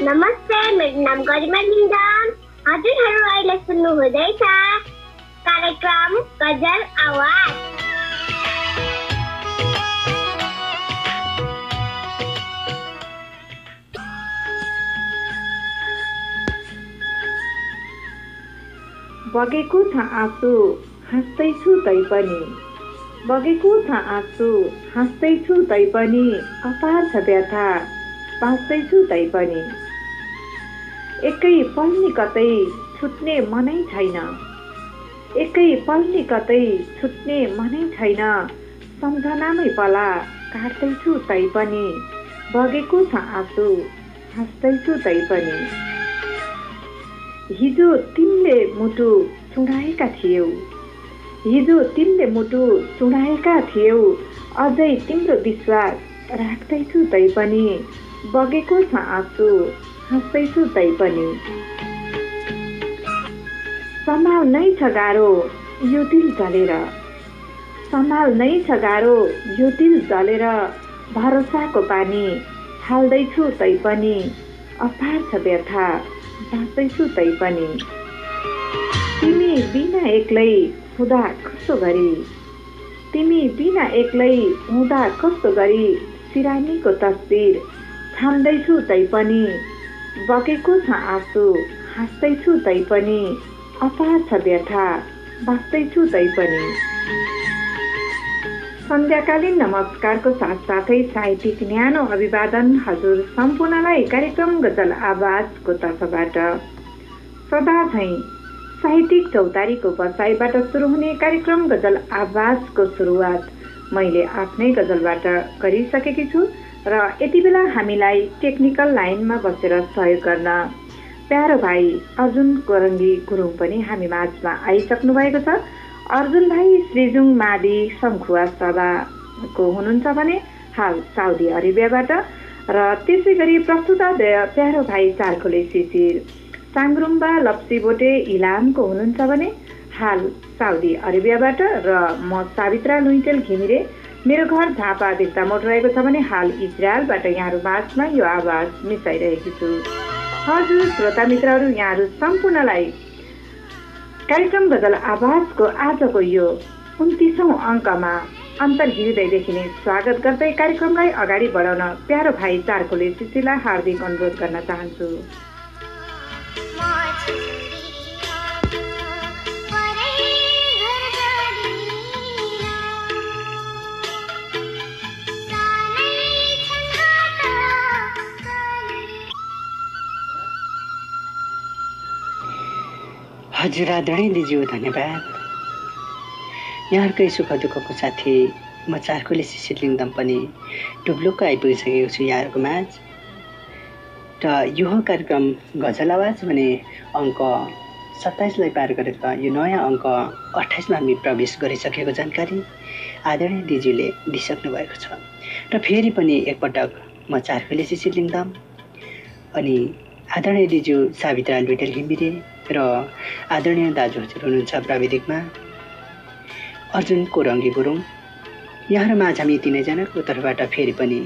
नमस्ते, मेरो नाम गरिमा लिङ्गम। हजुरहरू अहिले सुन्नु हुँदैछ कार्यक्रम गजल आवाज। बगेको छ आँसु हाँस्दैछु तैपनि, बगेको छ आँसु हाँस्दैछु तैपनि, अपार छ व्यथा बाँच्दैछु तैपनि। एकै पल नि कतै छुट्ने मनै छैन, एकै पल नि कतै छुट्ने मनै छैन, सम्झनामै पला काट्दैछु तैपनि, बगेको छ आँसु हाँस्दैछु तैपनि। हिजो तिमीले मुटु चुडाएका थियौ, हिजो तिमीले मुटु चुडाएका थियौ, अझै तिम्रो विश्वास राख्दैछु तैपनि, बगेको छ आँसु हाँस्दैछु तैपनि। सम्हाल नै छ गाह्रो यो दिल जलेर, सम्हाल नै छ गाह्रो यो दिल जलेर, भरोसाको पानी हाल्दैछु तैपनि, अपार छ व्यथा बाँच्दैछु तैपनि। तिमी बिना एक्लै हुँदा कस्तो गरी, तिमी बिना एक्लै हुँदा कस्तो गरी, सिरानीको तस्बिर छाम्दैछु तैपनि, बगेको छ आँसु हाँस्दैछु तैपनि, अपार छ व्यथा बाँच्दैछु तैपनि। सन्ध्याकालीन नमस्कारको साथसाथै साहित्यिक न्यानो अभिवादन हजुर सम्पूर्णलाई कार्यक्रम गजल आवाजको तर्फबाट। सदा झैँ साहित्यिक चौतारीको बसाइबाट सुरु हुने कार्यक्रम गजल आवाजको सुरुवात मैले आफ्नै गजलबाट गरिसकेकी छु र यति बेला हामीलाई टेक्निकल लाइनमा बसेर सहयोग गर्न प्यारो भाइ अर्जुन कोरङ्गी गुरुङ पनि हामी माझमा आइसक्नु भएको छ। अर्जुन भाइ श्रीजुङ मादी सङ्खुवा सभाको हुनुहुन्छ भने हाल साउदी अरेबियाबाट, र त्यसै गरी प्रस्तुतादय प्यारो भाइ चारखोले शिशिर साङरुम्बा लप्सीबोटे इलामको हुनुहुन्छ भने हाल साउदी अरेबियाबाट, र म सावित्रा लुइटेल घिमिरे मेरो घर झापा देख्दा मोड रहेको छ भने हाल इजरायलबाट यहाँहरू माझमा यो आवाज मिसाइरहेकी छु। हजुर श्रोता मित्रहरू, यहाँहरू सम्पूर्णलाई कार्यक्रम गजल आवाजको आजको यो 29औं अङ्कमा अन्तर्हृदयदेखि नै स्वागत गर्दै कार्यक्रमलाई अगाडि बढाउन प्यारो भाइ चारखोले शिशिरलाई हार्दिक अनुरोध गर्न चाहन्छु। हजुर आदरणीय दिज्यू धन्यवाद। यहाँहरूकै सुख दुःखको साथी म चारखोले शिशिर लिङ्गम पनि टुप्लुक्क आइपुगिसकेको छु यहाँहरूको माझ, र यो कार्यक्रम गजल आवाज भने अङ्क 27लाई पार गरेर यो नयाँ अङ्क 28मा हामी प्रवेश गरिसकेको जानकारी आदरणीय दिज्यूले दिइसक्नु भएको छ। र फेरि पनि एकपटक म चारखोले शिशिर लिङ्गम अनि आदरणीय दिज्यू सावित्रा लुइटेल घिमिरे र आदरणीय दाजु हजुर हुनुहुन्छ प्राविधिकमा अर्जुन कोरङ्गी गुरुङ, यहाँहरू माझ हामी तिनैजनाको तर्फबाट फेरि पनि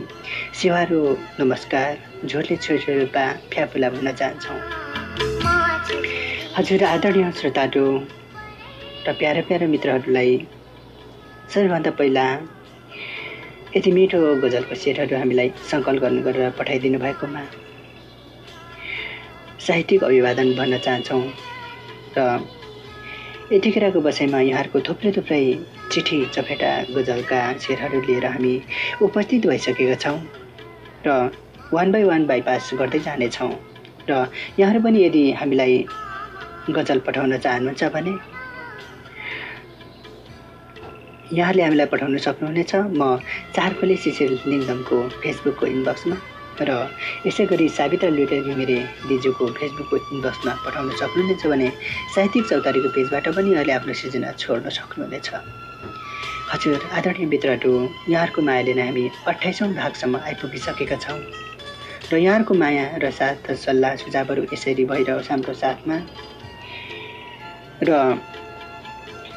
सेवारो नमस्कार झोरले छोरछोरपा फ्याफुला भन्न चाहन्छौँ। हजुर आदरणीय श्रोताहरू र प्यारा प्यारा मित्रहरूलाई सबैभन्दा पहिला यति मिठो गजलको शेरहरू हामीलाई सङ्कलन गर्नु गरेर पठाइदिनु भएकोमा साहित्यिक अभिवादन भन्न चाहन्छौँ। र यतिखेरको बसाइमा यहाँहरूको थुप्रै थुप्रै चिठी चपेटा गजलका शेरहरू लिएर हामी उपस्थित भइसकेका छौँ र वान बाई वान बाइपास गर्दै जानेछौँ। र यहाँहरू पनि यदि हामीलाई गजल पठाउन चाहनुहुन्छ भने यहाँले हामीलाई पठाउन सक्नुहुनेछ। म चारखोले शिशिर लिङ्गमको फेसबुकको इनबक्समा र यसै गरी सावित्रा लुइटेल घिमिरे दिजुको फेसबुकको इनबक्समा पठाउन सक्नुहुनेछ भने साहित्यिक चौतारीको पेजबाट पनि अहिले आफ्नो सिर्जना छोड्न सक्नुहुनेछ। हजुर आदरणीय मित्रहरू, यहाँहरूको मायाले नै हामी 28औं भागसम्म आइपुगिसकेका छौँ र यहाँहरूको माया र साथ सल्लाह सुझावहरू यसरी भइरहोस् हाम्रो साथमा। र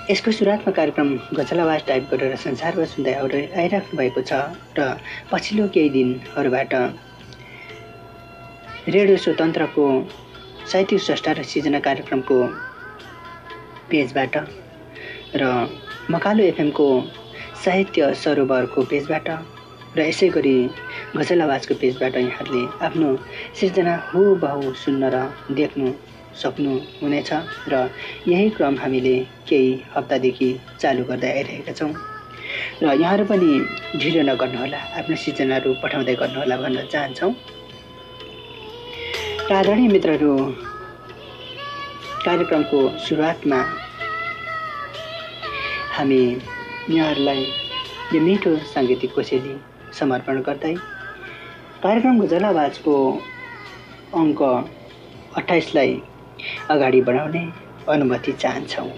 यसको सुरुवातमा कार्यक्रम गजल आवाज टाइप गरेर संसारमा सुन्दै आइराख्नु भएको छ र पछिल्लो केही दिनहरूबाट रेडियो स्वतन्त्रको साहित्यिक स्रष्टा र सिर्जना कार्यक्रमको पेजबाट र मकालो एफएमको साहित्य सरोवरको पेजबाट र यसै गरी गजल आवाजको पेजबाट यहाँहरूले आफ्नो सिर्जना हुबहु सुन्न र देख्नु सक्नुहुनेछ र यही क्रम हामीले केही हप्तादेखि चालु गर्दै आइरहेका छौँ र यहाँहरू पनि ढिलो नगर्नुहोला, आफ्नो सिर्जनाहरू पठाउँदै गर्नुहोला भन्न चाहन्छौँ। र आदरणीय मित्रहरू, कार्यक्रमको सुरुवातमा हामी यहाँहरूलाई यो मिठो साङ्गीतिक कोसेली समर्पण गर्दै कार्यक्रम गजल आवाजको अङ्क 28 लाई अगाडि बढाउने अनुमति चाहन्छौँ।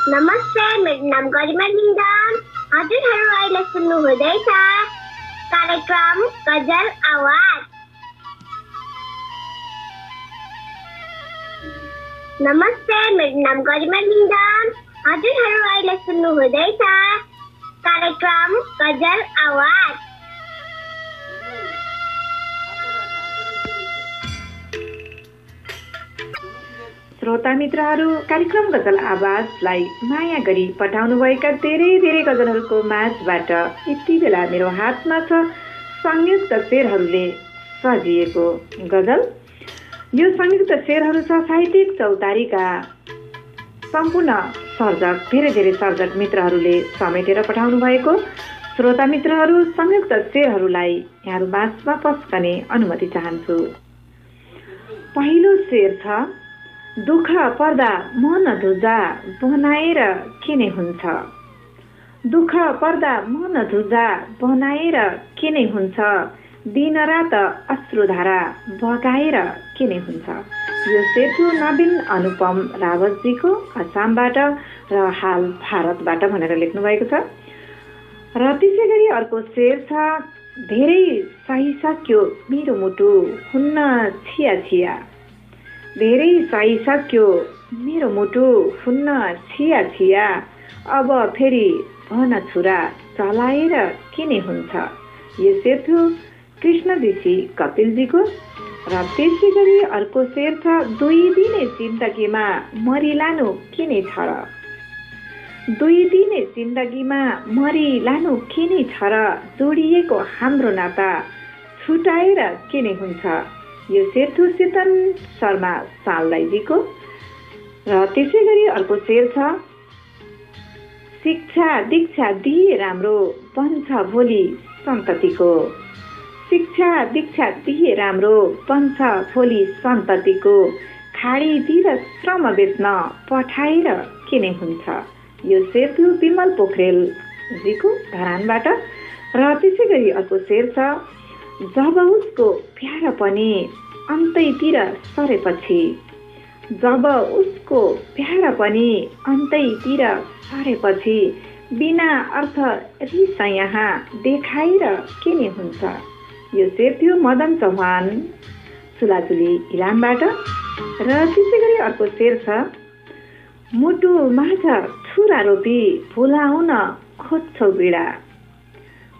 नमस्ते, मेरो नाम गरिमा लिङ्गम। हजुरहरू अहिले सुन्नुहुँदैछ कार्यक्रम गजल आवाज। नमस्ते, मेरो नाम गरिमा लिङ्गम। हजुरहरू अहिले सुन्नुहुँदैछ कार्यक्रम गजल आवाज। श्रोता मित्रहरू, कार्यक्रम गजल आवाजलाई माया गरी पठाउनुभएका धेरै धेरै गजलहरूको माझबाट यति बेला मेरो हातमा छ संयुक्त शेरहरूले सजिएको गजल। यो संयुक्त शेरहरू छ साहित्यिक चौतारीका सम्पूर्ण सर्जक, धेरै धेरै सर्जक मित्रहरूले समेटेर पठाउनु भएको। श्रोता मित्रहरू, संयुक्त शेरहरूलाई यहाँहरू माझमा पस्कने अनुमति चाहन्छु। पहिलो शेर छ, दुःख पर्दा मन धुजा बनाएर किने हुन्छ। दुःख पर्दा मन धुजा बनाएर किने हुन्छ, दिन रात अश्रुधारा बगाएर किने हुन्छ। यो सेतु नवीन अनुपम रावतजीको आसामबाट र हाल भारतबाट भनेर लेख्नु भएको छ। र त्यसै गरी अर्को शेर छ, धेरै सहिसक्यो मेरो मुटु हुन्न छिया छिया। धेरै सहिसक्यो मेरो मुटु हुन्न छिया छिया, अब फेरि भन छुरा चलाएर किने हुन्छ। यो सेतु कृष्ण ऋषि कपिलजीको र त्यसै गरी अर्को शेर छ, 2 दिने जिन्दगीमा मरिलानु किन छ र? 2 दिने जिन्दगीमा मरिलानु किन छ र? जोडिएको हाम्रो नाता छुटाएर किन हुन्छ? यो शेर थियो चेतन शर्मा सालदाईजीको। र त्यसै गरी अर्को शेर छ, शिक्षा दीक्षा दिए राम्रो बन्छ भोलि सन्ततिको। शिक्षा दीक्षा दिए राम्रो बन्छ भोलि सन्ततिको। खाडीतिर श्रम बेच्न पठाएर किन हुन्छ? यो शेर थियो विमल पोखरेलजीको धरानबाट। र त्यसै गरी अर्को शेर छ, जब उसको प्यार पनि अन्तैतिर सरेपछि। जब उसको प्यार पनि अन्तैतिर सरेपछि बिना अर्थ रिस यहाँ देखाएर किन हुन्छ? यो शेर थियो मदन चौहान सुलाचुली इलामबाट। र त्यसै गरी अर्को शेर छ, मुटु माझ छुरा रोपी भुलाउन खोज्छौ पीडा।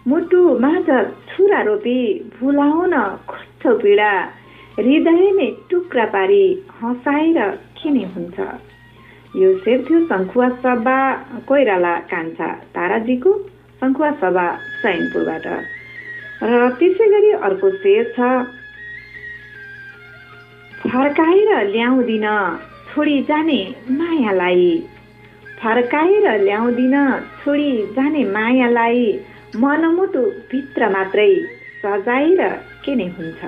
मुटु माझ छुरा रोपी भुलाउन खोज्छौ पीडा। हृदयमै टुक्रा पारी हँसाएर किन हुन्छ? यो शेर थियो शङ्खुवा सभा कोइराला कान्छा ताराजीको, शङ्खुवा सभा सैनपुरबाट। र त्यसै गरी अर्को शेर छ, फर्काएर ल्याउँदिन छोडी जाने मायालाई। फर्काएर ल्याउँदिन छोडी जाने मायालाई। मनमुटु भित्र मात्रै सजाएर किन हुन्छ?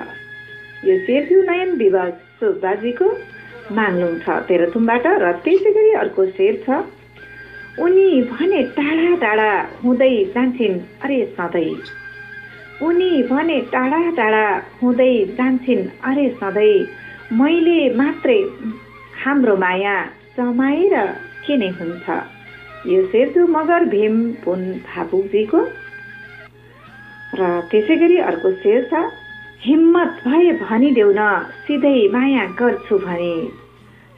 यो शेर थियो नयन विभाग सुब्बाजीको, माङलुङ 6 तेह्रथुमबाट। र त्यसै गरी अर्को शेर छ, उनी भने टाढा टाढा हुँदै जान्छन् अरे सधैँ। उनी भने टाढा टाढा हुँदै जान्छन् अरे सधैँ। मैले मात्रै हाम्रो माया जमाएर किन हुन्छ? यो शेर थियो मगर भीम पुन फापुजीको। र त्यसै गरी अर्को शेर छ, हिम्मत भए भनिदेऊ न सिधै माया गर्छु भने।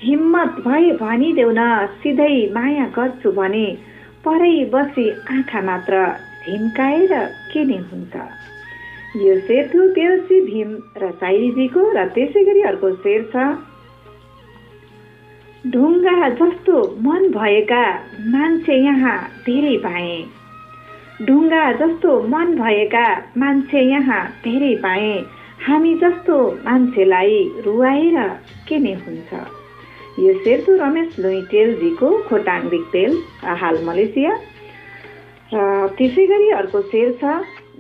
हिम्मत भए भनिदेऊ न सिधै माया गर्छु भने। परै बसी आँखा मात्र झिम्काएर किन हुन्छ? यो शेर थियो पेल्सी भीम रसाइलीजीको। र त्यसै गरी अर्को शेर छ, ढुङ्गा जस्तो मन भएका मान्छे यहाँ धेरै पाए। ढुङ्गा जस्तो मन भएका मान्छे यहाँ धेरै पाए। हामी जस्तो मान्छेलाई रुवाएर किन हुन्छ? यो शेर थियो रमेश लुइटेलजीको, खोटाङ रिक्तेल हाल मलेसिया। र त्यसै गरी अर्को शेर छ,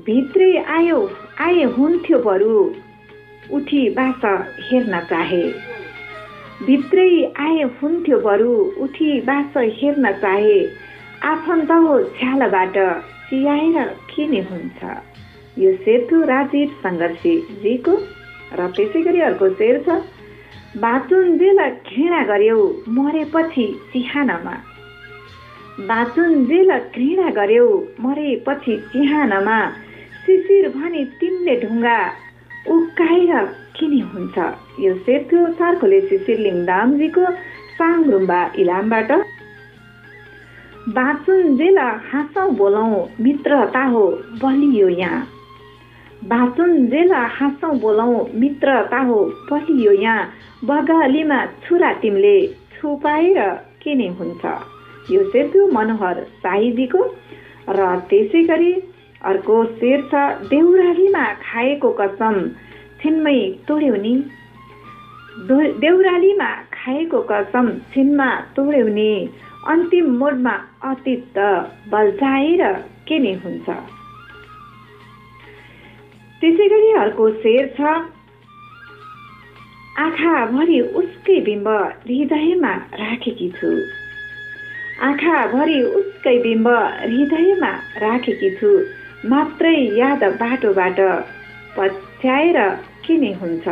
भित्रै आए हुन्थ्यो बरु उठी बास हेर्न चाहे। भित्रै आए हुन्थ्यो बरु उठी बास हेर्न चाहे। आफन्त हो छ्यालबाट सियाएर किन हुन्छ? यो शेर थियो राजीव सङ्घर्षीजीको। र त्यसै गरी अर्को शेर छ, बाँचुन्जेल घृणा गर्यौ मरेपछि चिहानमा। बाँचुन्जेल घृणा गर्यौ मरेपछि चिहानमा। शिशिर भने तिनले ढुङ्गा उक्काएर किन हुन्छ? यो शेर थियो सार्कोले शिशिर लिङदामजीको, साङरुम्बा इलामबाट। बाँचुन्जेल हाँसौँ बोलौँ मित्रता हो बलियो यहाँ। बाँचुन्जेल हाँसौँ बोलौँ मित्रता हो बलियो यहाँ। बगलीमा छुरा तिमीले छुपाएर किन हुन्छ? यो शेर थियो मनोहर शाहीजीको। र त्यसै गरी अर्को शेर छ, देउरालीमा खाएको कसम छिनमै तोड्यौ नि। देउरालीमा खाएको कसम छिनमा तोड्यौ नि। अन्तिम मोडमा अतीत बल्झाएर किन हुन्छ? त्यसै गरी अर्को शेर छ, आँखाभरि उसकै बिम्ब हृदयमा राखेकी छु। आँखाभरि उसकै बिम्ब हृदयमा राखेकी छु। मात्रै याद बाटोबाट पछ्याएर किन हुन्छ?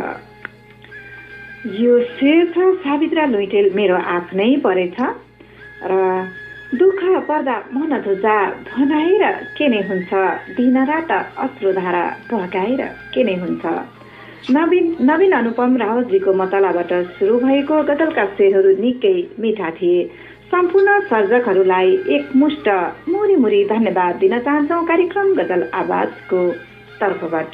यो शेर छ सावित्रा लुइटेल, मेरो आफ्नै परेछ। र दुःख पर्दा मन धुजा भनाएर किन हुन्छ? दिनरात अश्रुधारा बगाएर किन हुन्छ? नवीन अनुपम रावतजीको मतलाबाट सुरु भएको गजलका शेरहरू निकै मिठा थिए। सम्पूर्ण सर्जकहरूलाई एकमुष्ट मुरी मुरी धन्यवाद दिन चाहन्छौँ कार्यक्रम गजल आवाजको तर्फबाट।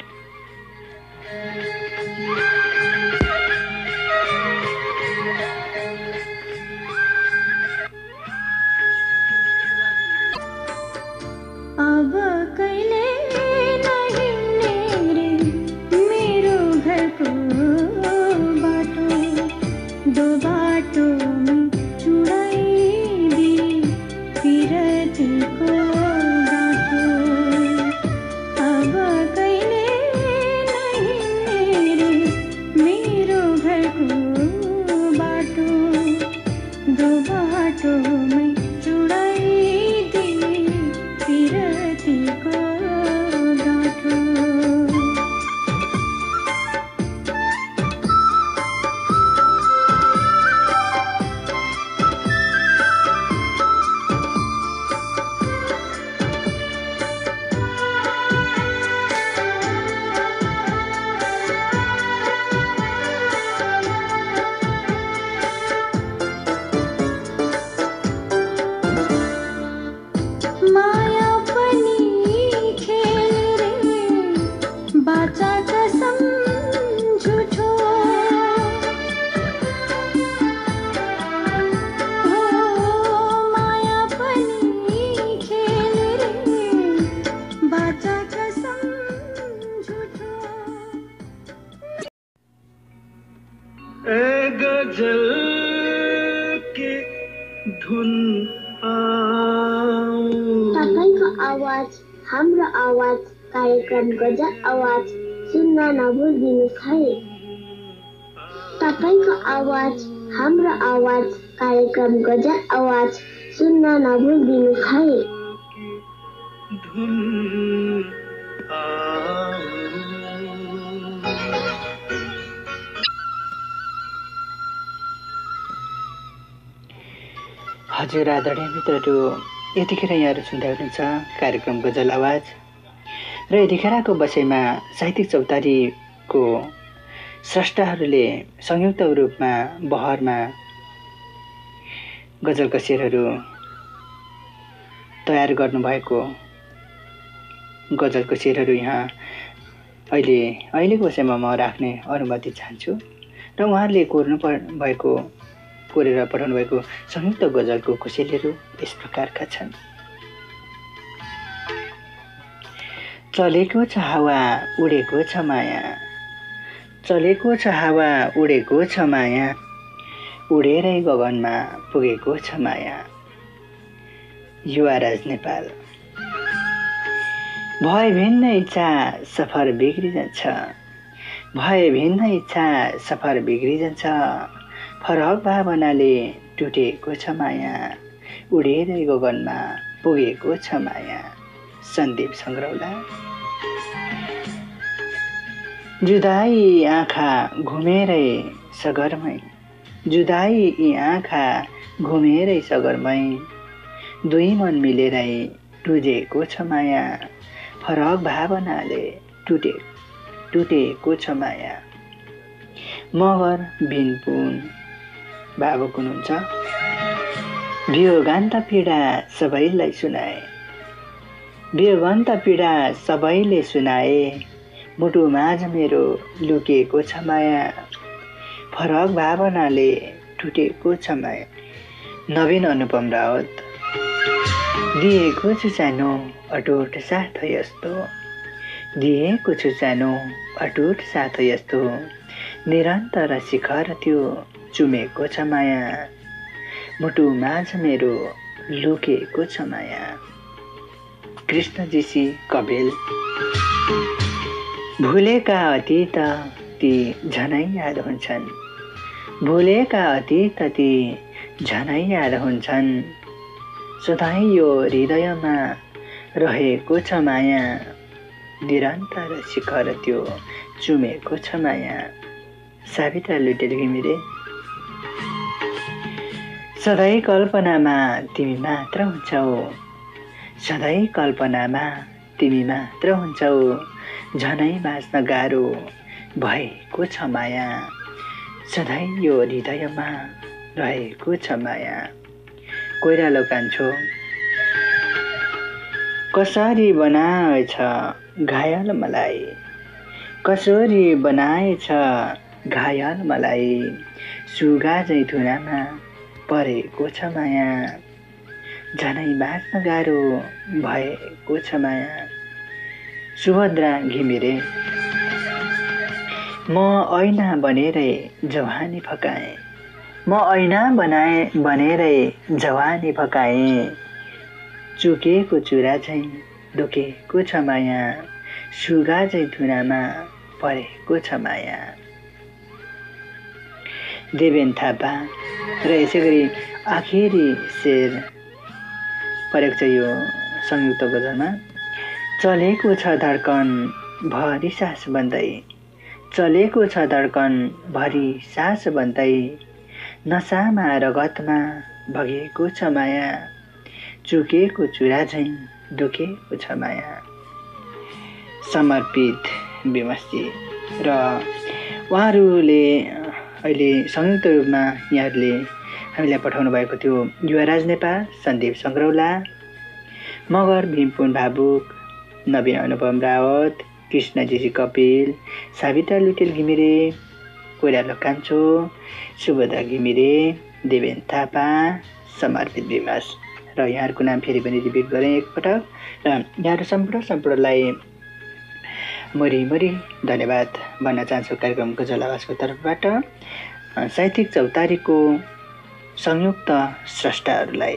गजल के धुन तपाईको आवाज हाम्रो आवाज कार्यक्रम गजल आवाज सुन्न नभुल्दिनुस् है। तपाईको आवाज हाम्रो आवाज कार्यक्रम गजल आवाज सुन्न नभुल्दिनुस् है। हजुर आदरणीय मित्रहरू, यतिखेर यहाँहरू सुन्दै हुनुहुन्छ कार्यक्रम गजल आवाज र यतिखेरको बसाइमा साहित्यिक चौतारीको स्रष्टाहरूले संयुक्त रूपमा बहरमा गजल कसेरहरू तयार गर्नुभएको गजल कसेरहरू यहाँ अहिलेको बसाइमा म राख्ने अनुमति चाहन्छु र उहाँहरूले कोरेर पठाउनु भएको संयुक्त गजलको कोसेलीहरू यस प्रकारका छन्। चलेको छ हावा उडेको छ माया, चलेको छ हावा उडेको छ माया, उडेरै गगनमा पुगेको छ माया। युवाराज नेपाल। भए भिन्न इच्छा सफर बिग्रिन्छ, भए भिन्न इच्छा सफर बिग्रिन्छ, फरक भावनाले टुटेको छ माया, उडेरै गगनमा पुगेको छ माया। सन्दीप सङ्ग्रौला। जुदाई आँखा घुमेरै सगरमै, जुदाई यी आँखा घुमेरै सगरमै, दुई मन मिलेरै टुजेको छ माया, फरक भावनाले टुटेको छ माया। मगर भिनपुन भावुक हुनुहुन्छ। वियोगान्त पीडा सबैलाई सुनाए, वियोगान्त पीडा सबैले सुनाए, मुटु माझ मेरो लुकेको छ माया, फरक भावनाले टुटेको छ माया। नवीन अनुपम रावत। दिएको छु सानो अटुट साथ यस्तो, दिएको छु सानो अटुट साथ यस्तो, निरन्तर शिखर त्यो चुमेको छ माया, मुटु माझ मेरो लुकेको छ माया। कृष्णजीसी कबेल। भुलेका अतीत ती झनै याद हुन्छन्, भुलेका अतीत ती झनै याद हुन्छन्, सधैँ यो हृदयमा रहेको छ माया, निरन्तर शिखर त्यो चुमेको छ माया। सावित्रा लुटेल घिमिरे। सधैँ कल्पनामा तिमी मात्र हुन्छौ, सधैँ कल्पनामा तिमी मात्र हुन्छौ, झनै बाँच्न गाह्रो भएको छ माया, सधैँ यो हृदयमा रहेको छ माया। कोइरालो कान्छो। कसरी बनाएछ घायल मलाई, कसरी बनाएछ घायल मलाई, सुगा झैँ थुनामा परेको छ माया, झनै बाँच्न गाह्रो भएको छ माया। सुभद्रा घिमिरे। म ऐना बनेरै जवानी फकाएँ, म ऐना बनेरै जवानी फकाएँ, चुकेको चुरा झैँ दुखेको छ माया, सुगा झैँ थुनामा परेको छ माया। देवेन थापा। र यसै गरी आखिरी शेर परेको छ यो संयुक्त गजलमा। चलेको छ धड्कन भरि सास बन्दै, चलेको छ धड्कन भरि सास बन्दै, नसामा रगतमा बगेको छ माया, चुकेको चुरा झैँ दुखेको छ माया। समर्पित विमसजी। र उहाँहरूले अहिले संयुक्त रूपमा यहाँहरूले हामीलाई पठाउनु भएको थियो युवराज नेपाल, सन्दीप सङ्ग्रौला, मगर भीमपुन भावुक, नवीन अनुपम रावत, कृष्णजीसी कपिल, सावित्रा लुटेल घिमिरे, कोइरालो कान्छो, सुभद्रा घिमिरे, देवेन थापा, समर्पित विमस। र यहाँहरूको नाम फेरि पनि रिपिट गरेँ एकपटक र यहाँहरू सम्पूर्णलाई मरी धन्यवाद भन्न चाहन्छु कार्यक्रम गजल आवाजको तर्फबाट। साहित्यिक चौतारीको संयुक्त स्रष्टाहरूलाई।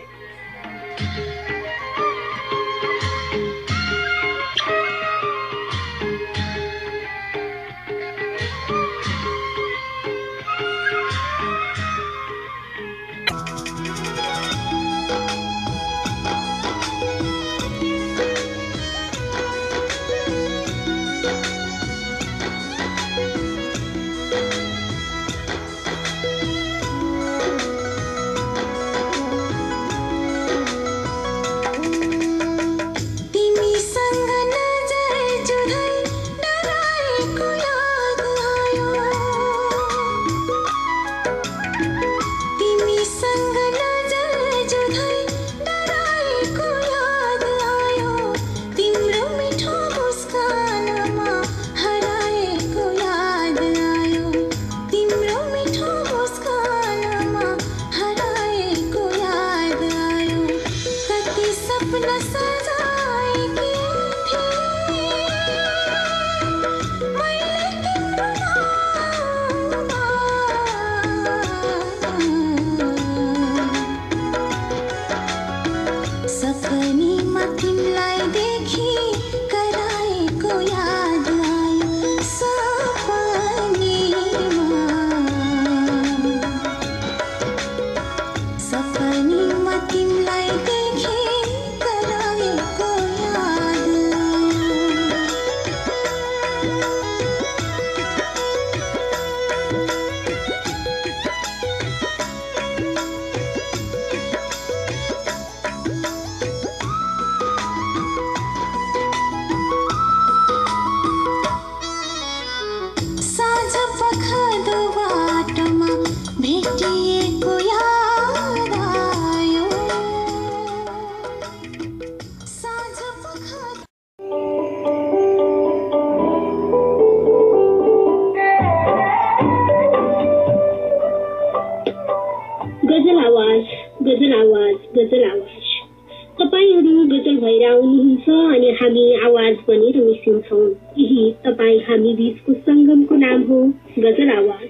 तपाईहरू गजल भएर आउनुहुन्छ अनि हामी आवाज बनेर मिसिन्छौँ। यही तपाईँ हामी बीचको संगमको नाम हो गजल आवाज।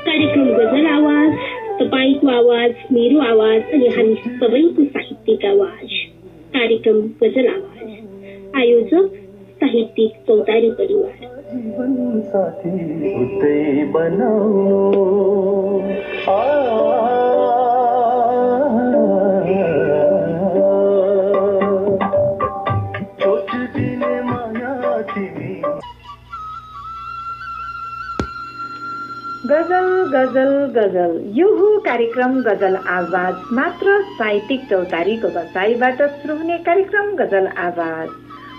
कार्यक्रम गजल आवाज, तपाईँको आवाज, मेरो आवाज अनि हामी सबैको साहित्यिक आवाज। कार्यक्रम गजल आवाज, आयोजक साहित्यिक चौतारी परिवार। गजल गजल गजल, यो हो कार्यक्रम गजल आवाज। मात्र साहित्यिक चौतारीको बसाइबाट सुरु हुने कार्यक्रम गजल आवाज।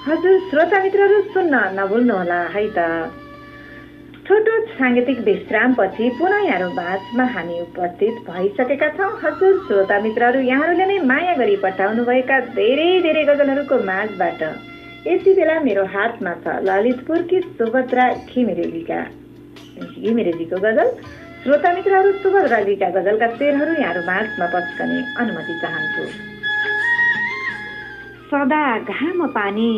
हजुर श्रोता मित्रहरू सुन्न नभुल्नुहोला है त। छोटो साङ्गीतिक विश्रामपछि पुनः यहाँहरू माझमा हामी उपस्थित भइसकेका छौँ। हजुर श्रोता मित्रहरू, यहाँहरूले नै माया गरी पठाउनुभएका धेरै धेरै गजलहरूको माझबाट यति बेला मेरो हातमा छ ललितपुरकी सुभद्रा घिमिरेजीको गजल। श्रोता मित्रहरू, सुभद्राजीका गजलका शेरहरू यहाँहरू माझमा पस्कने अनुमति चाहन्छु। सदा घाम पानी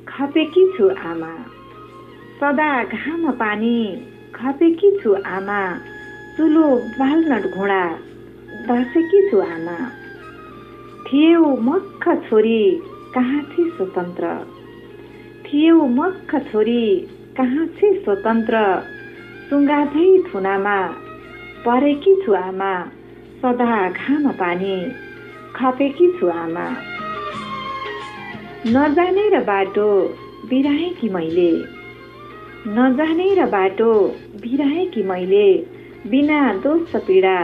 खपेकी छु आमा, सदा घाम पानी खपेकी छु आमा, चुलो बाल्न घोडा बसेकी छु आमा। थियौ मक्ख छोरी कहाँ छे स्वतन्त्र, थियौ मक्ख छोरी कहाँ छे स्वतन्त्र, सुङ्गाधै थुनामा परेकी छु आमा, सदा घाम पानी खपेकी छु आमा। नजाने र बाटो बिराएकी मैले, नजाने र बाटो बिराएकी मैले, बिना दोष पीडा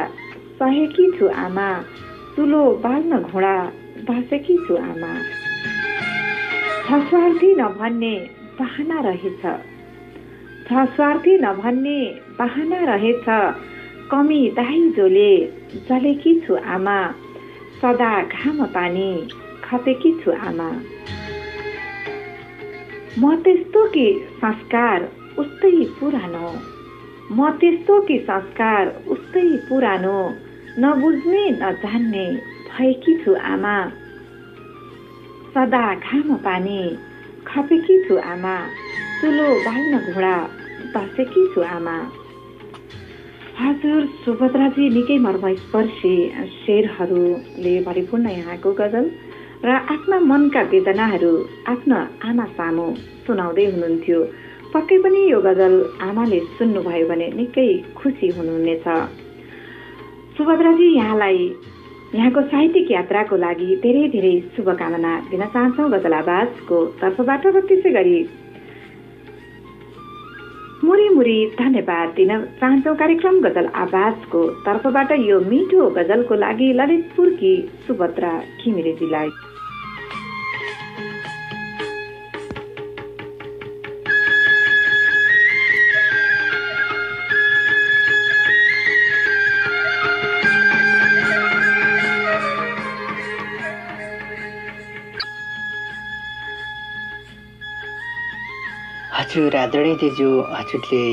सहेकी छु आमा, चुलो बाल्न घोडा बसेकी छु आमा। स्वार्थी नभन्ने बहाना रहेछ, स्वार्थी नभन्ने बहाना रहेछ, कमी दाइजोले जलेकी छु आमा, सदा घाम पानी खपेकी छु आमा। म त्यस्तो कि संस्कार उस्तै पुरानो, म त्यस्तो कि संस्कार उस्तै पुरानो, नबुझ्ने नजान्ने भएकी छु आमा, सदा घाम पानी खपेकी छु आमा, चुलो बाल्न घोडा बसेकी छु आमा। हजुर सुभद्राजी निकै मर्मस्पर्शी शेरहरूले भरिपूर्ण यहाँको गजल र आफ्ना मनका वेदनाहरू आफ्ना आमा सामु सुनाउँदै हुनुहुन्थ्यो। पक्कै पनि यो गजल आमाले सुन्नुभयो भने निकै खुसी हुनुहुनेछ। सुभद्राजी यहाँलाई यहाँको साहित्यिक यात्राको लागि धेरै धेरै शुभकामना दिन चाहन्छौँ गजल आवाजको तर्फबाट र त्यसै गरी मुरी मुरी धन्यवाद दिन चाहन्छौँ कार्यक्रम गजल आवाजको तर्फबाट यो मिठो गजलको लागि ललितपुरकी सुभद्रा घिमिरेजीलाई। हजुर आदरणीय दिजु, हजुरले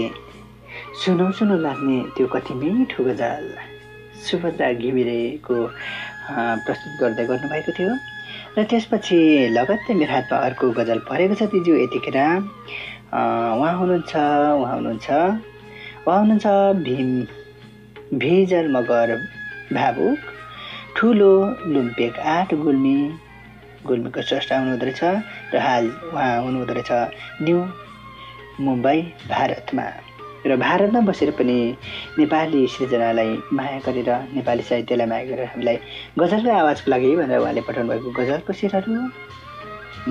सुनौ लाग्ने त्यो कति मिठो गजल सुभद्रा घिमिरेको प्रस्तुत गर्दै गर्नुभएको थियो र त्यसपछि लगत्तै मेरो हातमा अर्को गजल परेको छ दिजु। यतिखेर उहाँ हुनुहुन्छ भिजल मगर भावुक ठुलो लुम्पेक 8 गुल्मीको स्रष्टा हुनुहुँदो रहेछ र हाल उहाँ हुनुहुँदो रहेछ न्यू मुम्बई भारतमा र भारतमा बसेर पनि नेपाली सृजनालाई माया गरेर नेपाली साहित्यलाई माया गरेर हामीलाई गजलको आवाजको लागि भनेर उहाँले पठाउनु भएको गजलको शेरहरू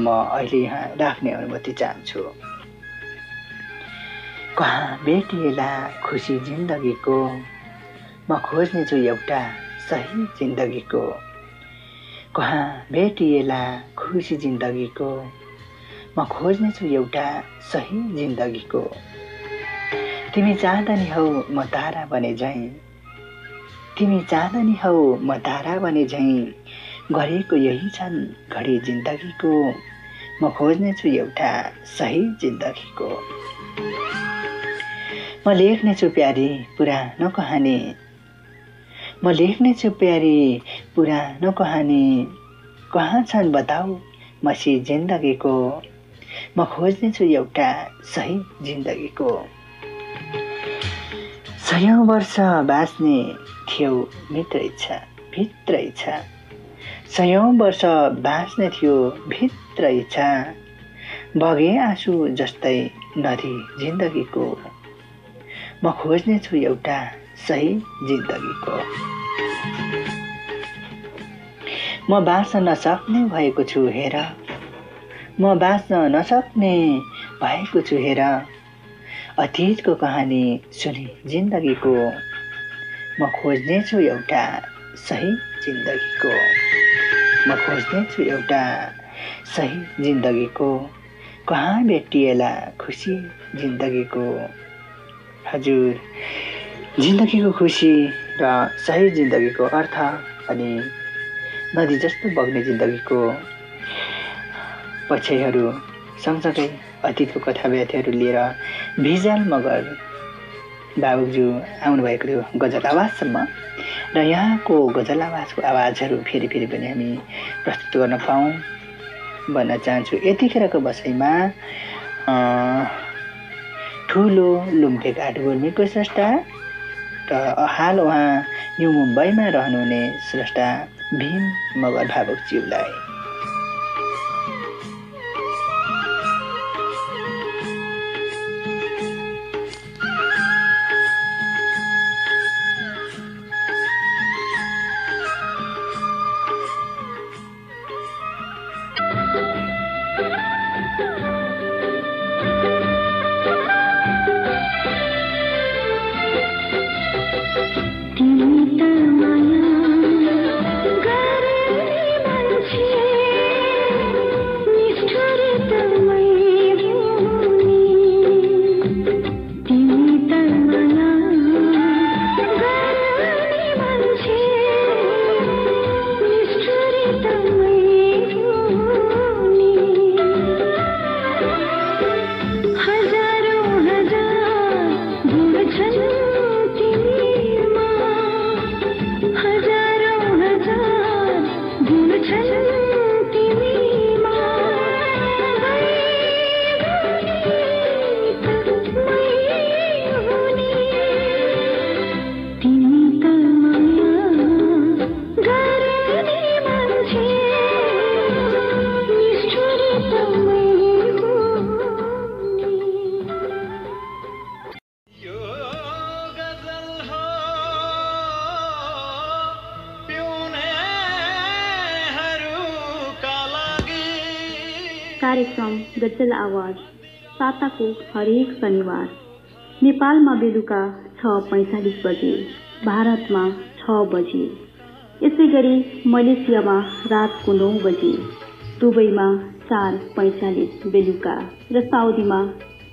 म अहिले यहाँ राख्ने अनुमति चाहन्छु। कहाँ भेटिएला खुसी जिन्दगीको म खोज्नेछु एउटा सही जिन्दगीको। कहाँ भेटिएला खुसी जिन्दगीको म खोज्नेछु एउटा सही जिन्दगीको। तिमी चाहँदा नि हौ म तारा बने झैँ, तिमी चाहँदा नि हौ म तारा बने झैँ गरेको यही छन् घडी जिन्दगीको। म खोज्नेछु एउटा सही जिन्दगीको। म लेख्नेछु प्यारी पुरानो कहानी, म लेख्नेछु प्यारी पुरानो कहानी। कहाँ छन् बताऊ मसी जिन्दगीको। म खोज्नेछु एउटा सही जिन्दगीको। सयौं वर्ष बाँच्ने थियो भित्रै छ, सयौं वर्ष बाँच्ने थियो भित्रै छ। बगे आँसु जस्तै नदी जिन्दगीको। म खोज्नेछु एउटा सही जिन्दगीको। म बाँच्न नसक्ने भएको छु हेर, म बाँच्न नसक्ने भएको छु हेर। अतीतको कहानी सुनि जिन्दगीको। म खोज्नेछु एउटा सही जिन्दगीको। म खोज्नेछु एउटा सही जिन्दगीको। कहाँ भेटिएला खुसी जिन्दगीको। हजुर, जिन्दगीको खुसी र सही जिन्दगीको अर्थ अनि नदी जस्तो बग्ने जिन्दगीको पक्षहरू सँगसँगै अतीतको कथा व्यथाहरू लिएर भिजल मगर बाबुज्यू आउनुभएको थियो गजल आवाजसम्म र यहाँको गजल आवाजको आवाजहरू फेरि पनि हामी प्रस्तुत गर्न पाऊँ भन्न चाहन्छु। यतिखेरको बसाइमा ठुलो लुम्पेक 8 गुल्मीको स्रष्टा र हाल उहाँ न्यू मुम्बईमा रहनुहुने स्रष्टा भीम मगर भावुकज्यूलाई माया गरे मान्छे कार्यक्रम गजल आवाज साताको हरेक शनिबार नेपालमा बेलुका 6:45 बजे, भारतमा 6 बजे, यसै गरी मलेसियामा रातको 9 बजे, दुबईमा 4:45 बेलुका र साउदीमा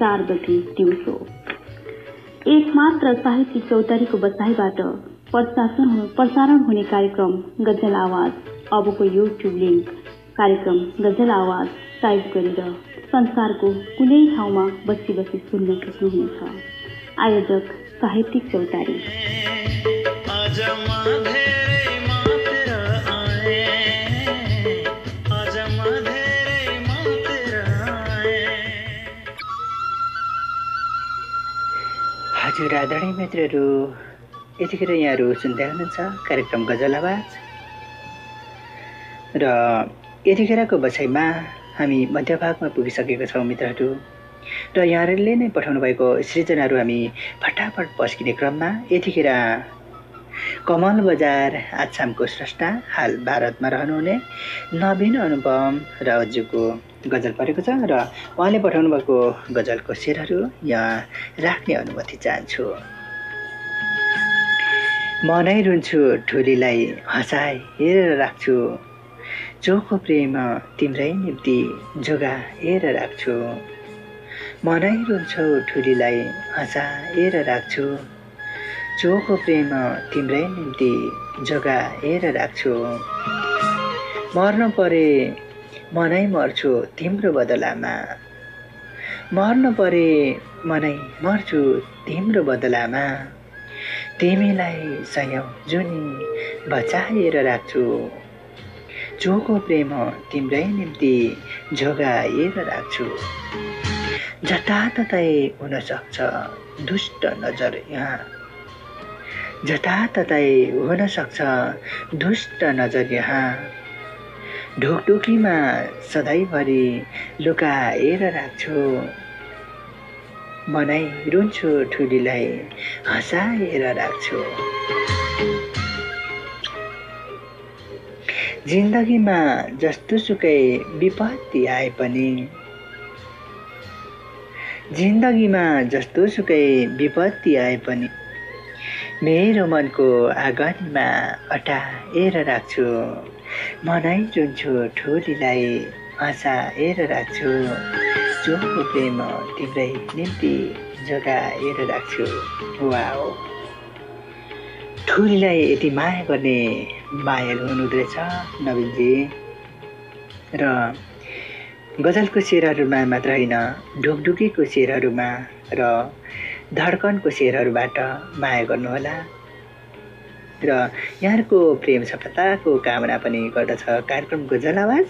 4 बजे दिउँसो। एकमात्र साहित्यिक चौतारीको बसाइबाट प्रसारण हुने कार्यक्रम गजल आवाज अबको युट्युब लिङ्क कार्यक्रम गजल आवाज टाइप गरेर संसारको कुनै ठाउँमा बसी बसी सुन्न सक्नुहुनेछ। आयोजक साहित्यिक चौतारी। हजुर आदरणीय मित्रहरू, यतिखेर यहाँहरू सुन्दै हुनुहुन्छ कार्यक्रम गजल आवाज र यतिखेरको बसाइमा हामी मध्यभागमा पुगिसकेका छौँ मित्रहरू र यहाँहरूले नै पठाउनु भएको सृजनाहरू हामी फटाफट पस्किने क्रममा यतिखेर कमल बजार आछामको स्रष्टा हाल भारतमा रहनुहुने नवीन अनुपम रावतज्यूको गजल परेको छ र उहाँले पठाउनु भएको गजलको शेरहरू यहाँ राख्ने अनुमति चाहन्छु। म नै रुन्छु ठुलीलाई हँसाए हेरेर राख्छु, चोखो प्रेम तिम्रै निम्ति जोगाएर राख्छु। म नै रुन्छु ठुलीलाई हँसाएर राख्छु, चोखो प्रेम तिम्रै निम्ति जोगाएर राख्छु। मर्न परे म नै मर्छु तिम्रो बदलामा, मर्न परे म नै मर्छु तिम्रो बदलामा, तिमीलाई सयौं जुनी बचाएर राख्छु, चोखो प्रेम तिम्रै निम्ति जोगाएर राख्छु। जताततै हुन सक्छ दुष्ट नजर यहाँ, जताततै हुन सक्छ दुष्ट नजर यहाँ, ढोकढोकीमा सधैँभरि लुकाएर राख्छु। म नै रुन्छु ठुलीलाई हँसाएर राख्छु। जिन्दगीमा जस्तो सुकै विपत्ति आए पनि, जिन्दगीमा जस्तो सुकै विपत्ति आए पनि, मेरो मनको आँगनमा अटाएर राख्छु। म नै रुन्छु ठुलीलाई हँसाएर राख्छु, चोखो प्रेम तिम्रै निम्ति जोगाएर राख्छु। वाओ, ठुलीलाई यति माया गर्ने मायालु हुनुहुँदो रहेछ नवीनजी। र गजलको शेरहरूमा मात्र होइन, ढुकढुकीको शेरहरूमा र धड्कनको शेरहरूबाट माया गर्नुहोला र यहाँहरूको प्रेम सफलताको कामना पनि गर्दछ कार्यक्रम गजल आवाज।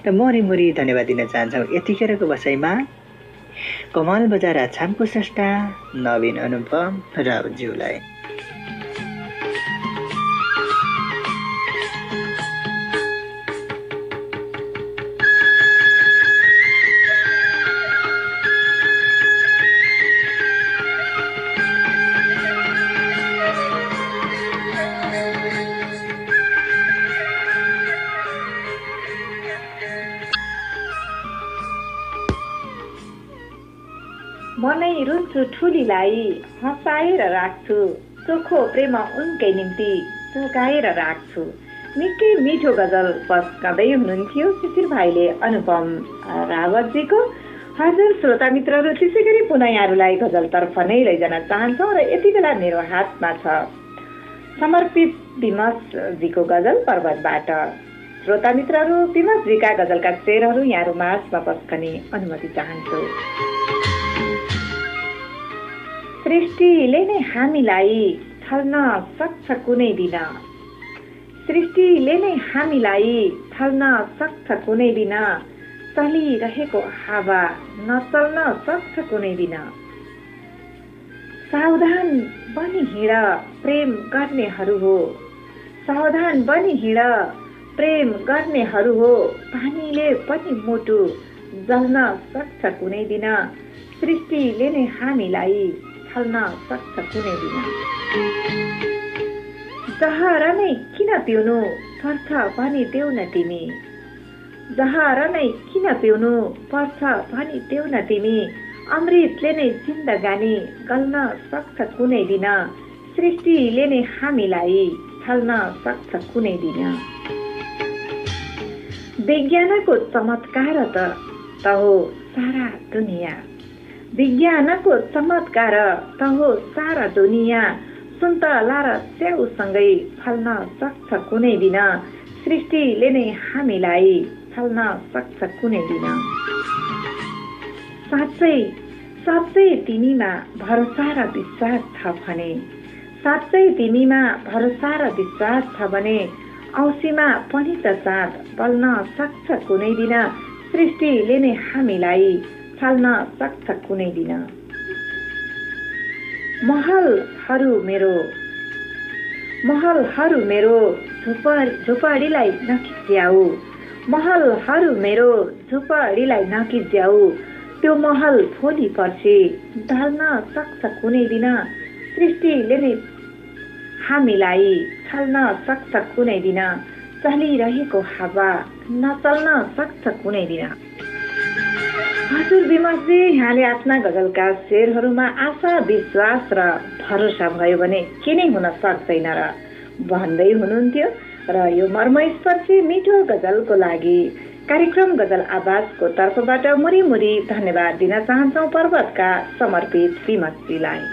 र मरिमुरी धन्यवाद दिन चाहन्छौँ यतिखेरको बसाइमा कमल बजार आछामको स्रष्टा नवीन अनुपम रावतज्यूलाई। म नै रुन्छु ठुलीलाई हँसाएर राख्छु, चोखो प्रेम उनकै निम्ति जोगाएर राख्छु। निकै मिठो गजल पस्काउँदै हुनुहुन्थ्यो शिशिर भाइले अनुपम रावतजीको। हजुर श्रोता मित्रहरू, त्यसै गरी पुनः यहाँहरूलाई गजलतर्फ नै लैजान चाहन्छौँ र यति बेला मेरो हातमा छ समर्पित विमसजीको गजल पर्वतबाट। श्रोता मित्रहरू, विमसजीका गजलका शेरहरू यहाँहरू माझमा पस्कने अनुमति चाहन्छु। सृष्टिले नै हामीलाई छल्न सक्छ कुनै दिन, सृष्टिले नै हामीलाई छल्न सक्छ कुनै दिन, चलिरहेको हावा नचल्न सक्छ कुनै दिन। सावधान बनी हिँड प्रेम गर्नेहरू हो, सावधान बनी हिँड प्रेम गर्नेहरू हो, पानीले पनि मुटु जल्न सक्छ कुनै दिन, सृष्टिले नै हामीलाई छल्न सक्छ कुनै दिन। जहर नै किन पिउनु पर्छ भनी देऊ न तिमी, जहर नै किन पिउनु पर्छ भनी पिउन तिमी अमृतले नै जिन्दगानी गल्न सक्छ कुनै दिन सृष्टिले नै हामीलाई छल्न सक्छ कुनै दिन विज्ञानको चमत्कार त हो सारा दुनिया विज्ञानको चमत्कार त हो सारा दुनिया सुन्तला र स्याउसँगै फल्न सक्छ कुनै दिन सृष्टिले नै हामीलाई छल्न सक्छ कुनै दिन साँच्चै साँच्चै तिमीमा भरोसा र विश्वास छ भने साँच्चै तिमीमा भरोसा र विश्वास छ भने औँसीमा पनि त साथ बल्न सक्छ कुनै दिन सृष्टिले नै हामीलाई छल्न सक्छ कुनै दिन महलहरू मेरो झुपडीलाई नखिच्याऊ महलहरू मेरो झुपडीलाई नखिच्याऊ त्यो महल भोलि पर्सि ढल्न सक्छ कुनै दिन सृष्टिले नै हामीलाई छल्न सक्छ कुनै दिन चलिरहेको हावा नचल्न सक्छ कुनै दिन हजुर विमर्शजी यहाँले आफ्ना गजलका शेरहरूमा आशा विश्वास र भरोसा भयो भने के नै हुन सक्दैन र भन्दै हुनुहुन्थ्यो र यो मर्मस्पर्शी मिठो गजलको लागि कार्यक्रम गजल आवाजको तर्फबाट मुरी धन्यवाद दिन चाहन्छौँ पर्वतका समर्पित विमर्शजीलाई।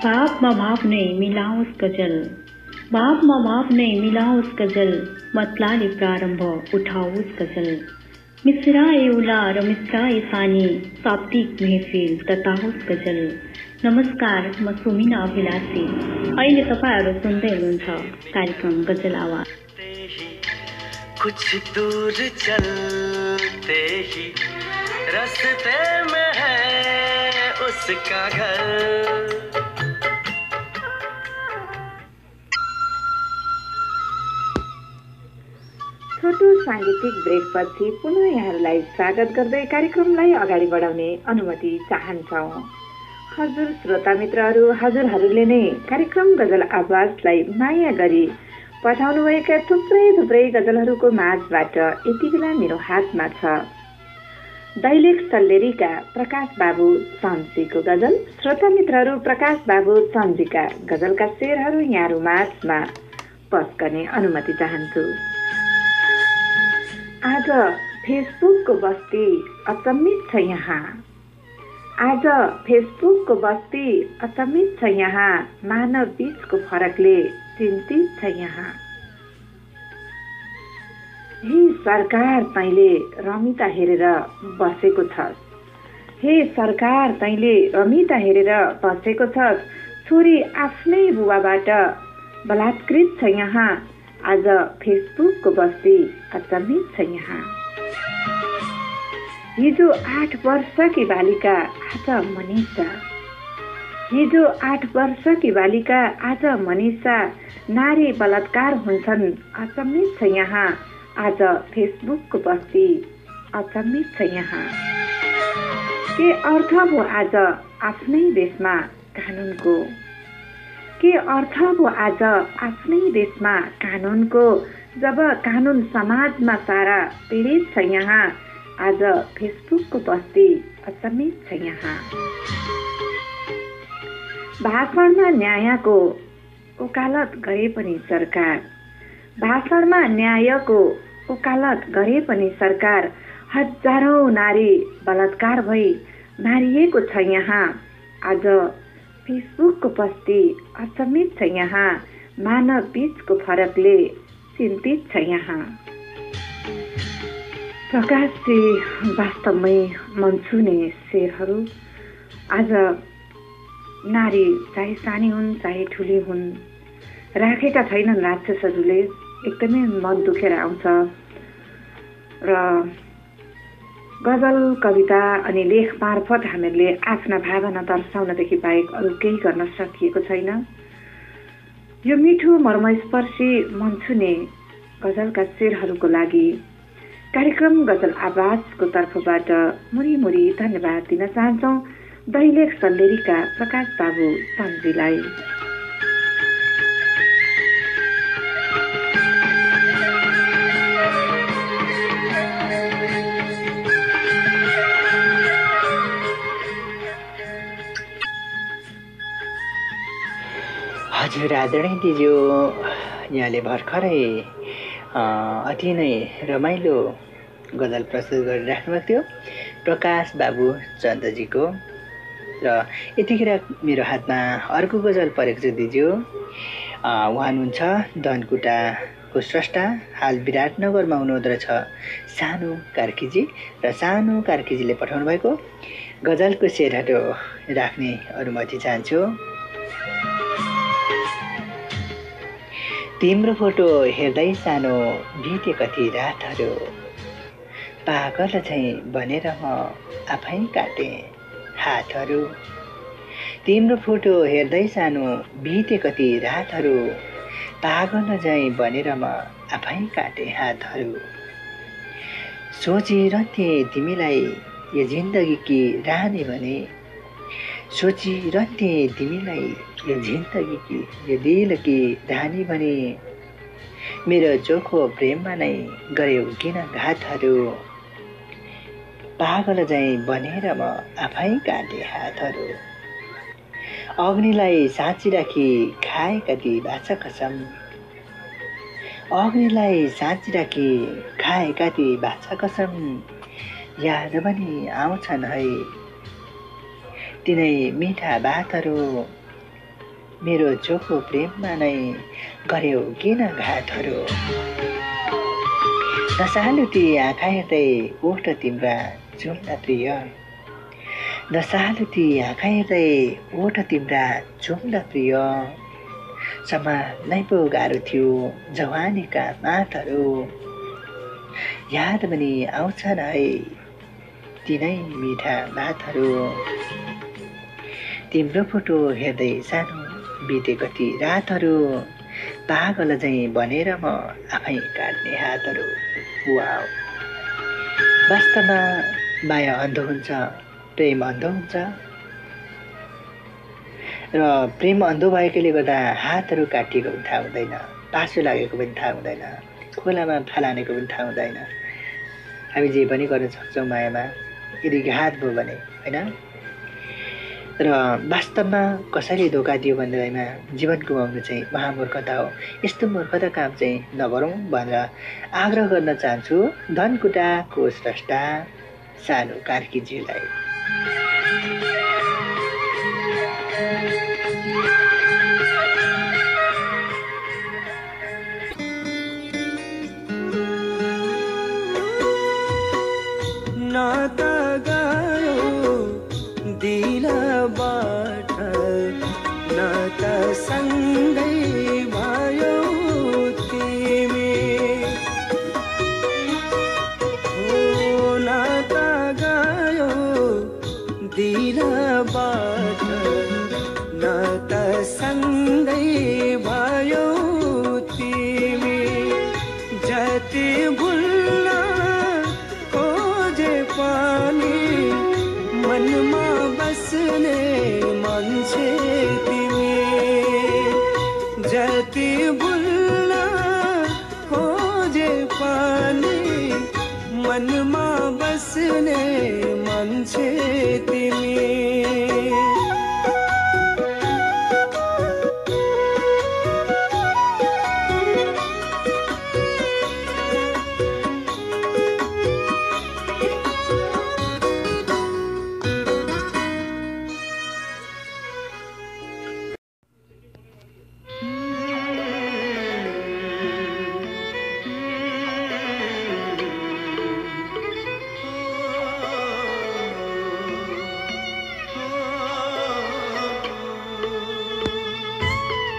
भावमा भाव नै मिलाओस् गजल भावमा भाव नै मिलाओस् गजल मतलाले प्रारम्भ उठाओस् गजल मिश्राए उला र मिश्राए सानी साप्तिक महफिल तताओस् गजल। नमस्कार, म सुमिना अभिलाषी। अहिले तपाईहरु सुन्दै हुनुहुन्छ कार्यक्रम गजल आवाज। कुछ दूर चलते ही रास्ते में है उसका घर। छोटो सांगीतिक ब्रेकपछि पुनः यहाँहरूलाई स्वागत गर्दै कार्यक्रमलाई अगाडि बढाउने अनुमति चाहन्छौँ। हजुर श्रोता मित्रहरू, हजुरहरूले नै कार्यक्रम गजल आवाजलाई माया गरी पठाउनुभएका थुप्रै गजलहरूको माझबाट यति बेला मेरो हातमा छ दैलेख सल्लेरीका प्रकाश बाबु सन्जीको गजल। श्रोता मित्रहरू, प्रकाश बाबु सन्जीका गजलका शेरहरू यहाँहरू माझमा पेश गर्ने अनुमति चाहन्छु। आज फेसबुकको बस्ती अचम्मित छ यहाँ, आज फेसबुकको बस्ती अचम्मित छ यहाँ, मानव बीचको फरकले चिन्तित छ यहाँ। हे सरकार, तैँले रमिता हेरेर बसेको छस्, हे सरकार, तैँले रमिता हेरेर बसेको छस्, छोरी आफ्नै बुबाबाट बलात्कृत छ यहाँ, आज फेसबुकको बस्ती अचम्मित छ यहाँ। हिजो 8 वर्षकी बालिका आज मनिषा, हिजो 8 वर्षकी बालिका आज मनिषा नारी बलात्कार हुन्छन्। अचम्मित छ यहाँ आज फेसबुकको बस्ती, अचम्मित छ यहाँ। के अर्थ हो आज आफ्नै देशमा कानुनको, के अर्थ हो आज आफ्नै देशमा कानुनको, जब कानुन समाजमा सारा पीडित छ यहाँ आज फेसबुकको बस्ती, अचम्मित छ यहाँ। भाषणमा न्यायको वकालत गरे पनि सरकार, भाषणमा न्यायको वकालत गरे पनि सरकार, हजारौं नारी बलात्कार भई मारिएको छ यहाँ आज फेसबुकको बस्ती, अचम्मित छ यहाँ। मानव बीचको फरकले चिन्तित छ यहाँ। प्रकाशजी वास्तवमै मनछुने शेरहरू। आज नारी चाहे सानी हुन् चाहे ठुली हुन्, राखेका छैनन् राक्षसहरूले। एकदमै मन दुखेर आउँछ। र गजल कविता अनि लेख मार्फत हामीहरूले आफ्ना भावना दर्शाउनदेखि बाहेक अरू केही गर्न सकिएको छैन। यो मिठो मर्मस्पर्शी मनछुने गजलका शेरहरूको लागि कार्यक्रम गजल आवाजको तर्फबाट मुरी मुरी धन्यवाद दिन चाहन्छौँ दैलेख सल्लेरीका प्रकाश बाबु सन्जीलाई। हजुर आदरणीय दिजु, यहाँले भर्खरै अति नै रमाइलो गजल प्रस्तुत गरिराख्नुभएको थियो प्रकाश बाबु चन्दजीको। र यतिखेर मेरो हातमा अर्को गजल परेको छ दिजु। उहाँ हुनुहुन्छ धनकुटाको स्रष्टा, हाल विराटनगरमा हुनुहुँदो रहेछ सानो कार्कीजी। र सानो कार्कीजीले पठाउनु भएको गजलको शेरहरू राख्ने अनुमति चाहन्छु। तिम्रो फोटो हेर्दै सानो बिते कति रातहरू, पागल चाहिँ बनेर म आफै काटे हातहरू। तिम्रो फोटो हेर्दै सानो बिते कति रातहरू, पागल चाहिँ बनेर म आफै काटे हातहरू। सोचिरहन्थे तिमीलाई यो जिन्दगी कि रहने भने, सोचिरहन्थे तिमीलाई यो जिन्दगी कि यो दिल कि रहने भने। मेरो चोखो प्रेममा नै गर्यौ किन घातहरू, पागल चाहिँ बनेर म आफै काटे हातहरू। अग्निलाई साँची राखी खाए कति बाछा कसम, अग्निलाई साँची राखी खाए कति बाछा कसम। याद पनि आउँछन् है तिनै मिठा बातहरू, मेरो चोखो प्रेममा नै गर्यौ किन घातहरू। नसालुटी आँखा हेर्दै ओठ तिम्रा चुम्ला प्रिय, नसालुटी आँखा हेर्दै ओठ तिम्रा चुम्ला प्रिय। सम्हाल्नै पो गाह्रो थियो जवानीका मातहरू, याद पनि आउँछन् है तिनै मिठा बातहरू। तिम्रो फोटो हेर्दै सानो बिते कति रातहरू, पागल चाहिँ बनेर म आफै काट्ने हातहरू। वाउ! वास्तवमा माया अन्धो हुन्छ, प्रेम अन्धो हुन्छ। र प्रेम अन्धो भएकोले गर्दा हातहरू काटिएको पनि थाहा हुँदैन, पासो लागेको पनि थाहा हुँदैन, खोलामा फालानेको पनि थाहा हुँदैन। हामी जे पनि गर्न सक्छौँ मायामा, यदि घात भयो भने, होइन? र वास्तवमा कसैले धोका दियो भन्दैमा जीवन गुमाउनु चाहिँ महामूर्खता हो। यस्तो मूर्खता काम चाहिँ नगरौँ भनेर आग्रह गर्न चाहन्छु धनकुटाको स्रष्टा सानो कार्कीजीलाई। नाता गयो दिलबाट, नाता सँगै भयो तिमी। हो नाता गयो दिलबाट, मनमा बस्ने मान्छे तिमी जति भुल्न खोजे पनि मनमा बस्ने मान्छे तिमी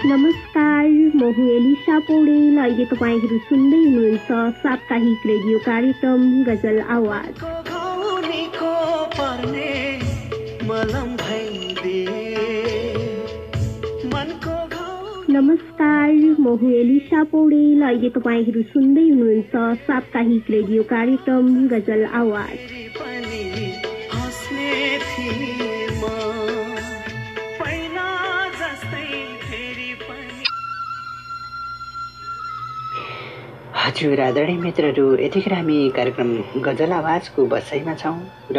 नमस्कार, म हुँ एलिसा पौडेल। अहिले तपाईँहरू सुन्दै हुनुहुन्छ साप्ताहिक रेडियो कार्यक्रम गजल आवाज। नमस्कार, म हुँ एलिसा पौडेल। अहिले तपाईँहरू सुन्दै हुनुहुन्छ साप्ताहिक रेडियो कार्यक्रम गजल आवाज। हजुर आदरणीय मित्रहरू, यतिखेर हामी कार्यक्रम गजल आवाजको बसाइमा छौँ र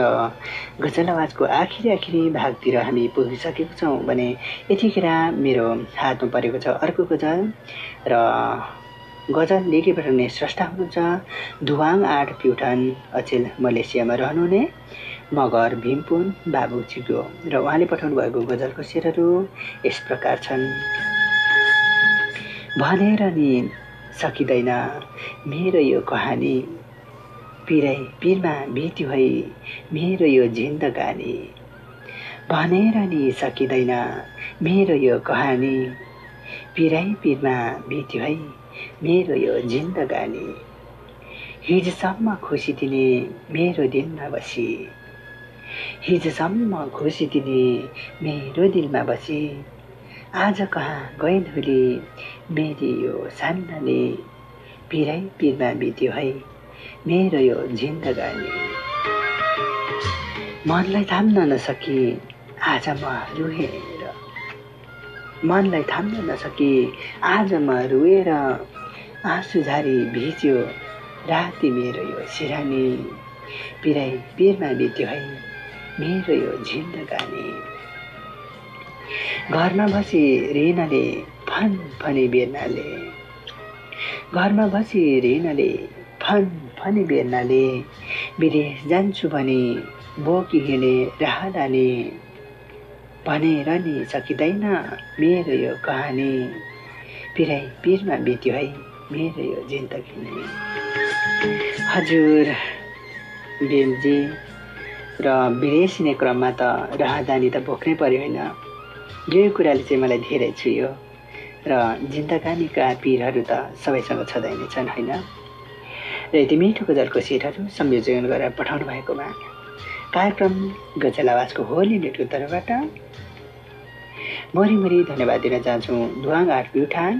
गजल आवाजको आखिरी भागतिर हामी पुगिसकेको छौँ भने यतिखेर मेरो हातमा परेको छ अर्को गजल र गजल लेखी पठाउने स्रष्टा हुनुहुन्छ दुवाङ आर्ट प्युठान अचेल मलेसियामा रहनुहुने मगर भीमपुन बाबुजीको र उहाँले पठाउनु भएको गजलको शेरहरू यस प्रकार छन्। भनेर नि सकिँदैन मेरो यो कहानी पिरमा बित्यो है मेरो यो जिन्दगानी भनेर नि सकिँदैन मेरो यो कहानी पिरमा बित्यो है मेरो यो जिन्दगानी हिजोसम्म खुसी दिने मेरो दिलमा बसी हिजोसम्म खुसी दिने मेरो दिलमा बसी आज कहाँ गइन् होली मेरी यो सान्नाले पिरमा बित्यो है मेरो यो जिन्दगानी मनलाई थाम्न नसकी आज म रुएर मनलाई थाम्न नसकी आज म रुएर आँसु झारी भिज्यो राति मेरो यो सिरानी पिरमा बित्यो है मेरो यो जिन्दगानी घरमा बसी रेनाले फनी बेर्नाले घरमा बसी रेनाले फनी बेर्नाले विदेश जान्छु भने बोकी हिँडे रहलाले भनेर नि सकिँदैन मेरो यो कहानी पिरमा बित्यो है मेरो यो जिन्दगी। हजुर बेलजी र विदेश हिँड्ने क्रममा त राहदानी त बोक्नै पर्यो होइन, यो कुराले चाहिँ मलाई धेरै छुयो र जिन्दगानीका पीरहरू त सबैसँग छँदै नै छन् होइन। र यति मिठो गजलको शेरहरू संयोजन गरेर पठाउनु भएकोमा कार्यक्रम गजल आवाजको होल युनिटको तर्फबाट मरी धन्यवाद दिन चाहन्छु दुवाङ आर्ट प्युठान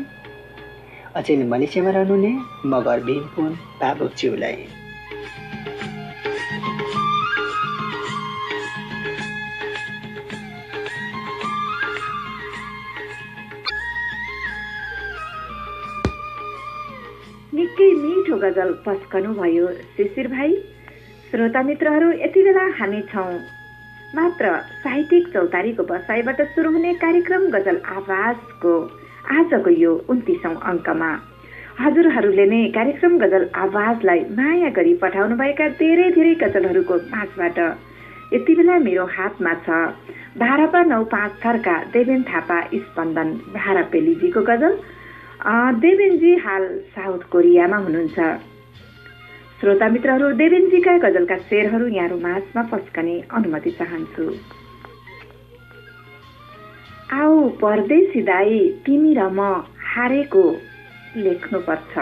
अचेल मलेसियामा रहनुहुने मगर भीमपुन बाबुज्यूलाई। निकै मिठो गजल पस्कनु भयो शिशिर भाइ। श्रोता मित्रहरू, यति बेला हामी छौँ मात्र साहित्यिक चौतारीको बसाइबाट सुरु हुने कार्यक्रम गजल आवाजको आजको यो 29औं अङ्कमा। हजुरहरूले नै कार्यक्रम गजल आवाजलाई माया गरी पठाउनुभएका धेरै गजलहरूको माझबाट यति बेला मेरो हातमा छ भारपा 95 थरका देवेन थापा स्पन्दन भारपेलीजीको गजल। देवेनजी हाल साउथ कोरियामा हुनुहुन्छ। श्रोता मित्रहरू, देवेनजीका गजलका शेरहरू यहाँहरू माझमा पस्कने अनुमति चाहन्छु। आऊ परदेशी दाई तिमी र म हारेको लेख्नुपर्छ,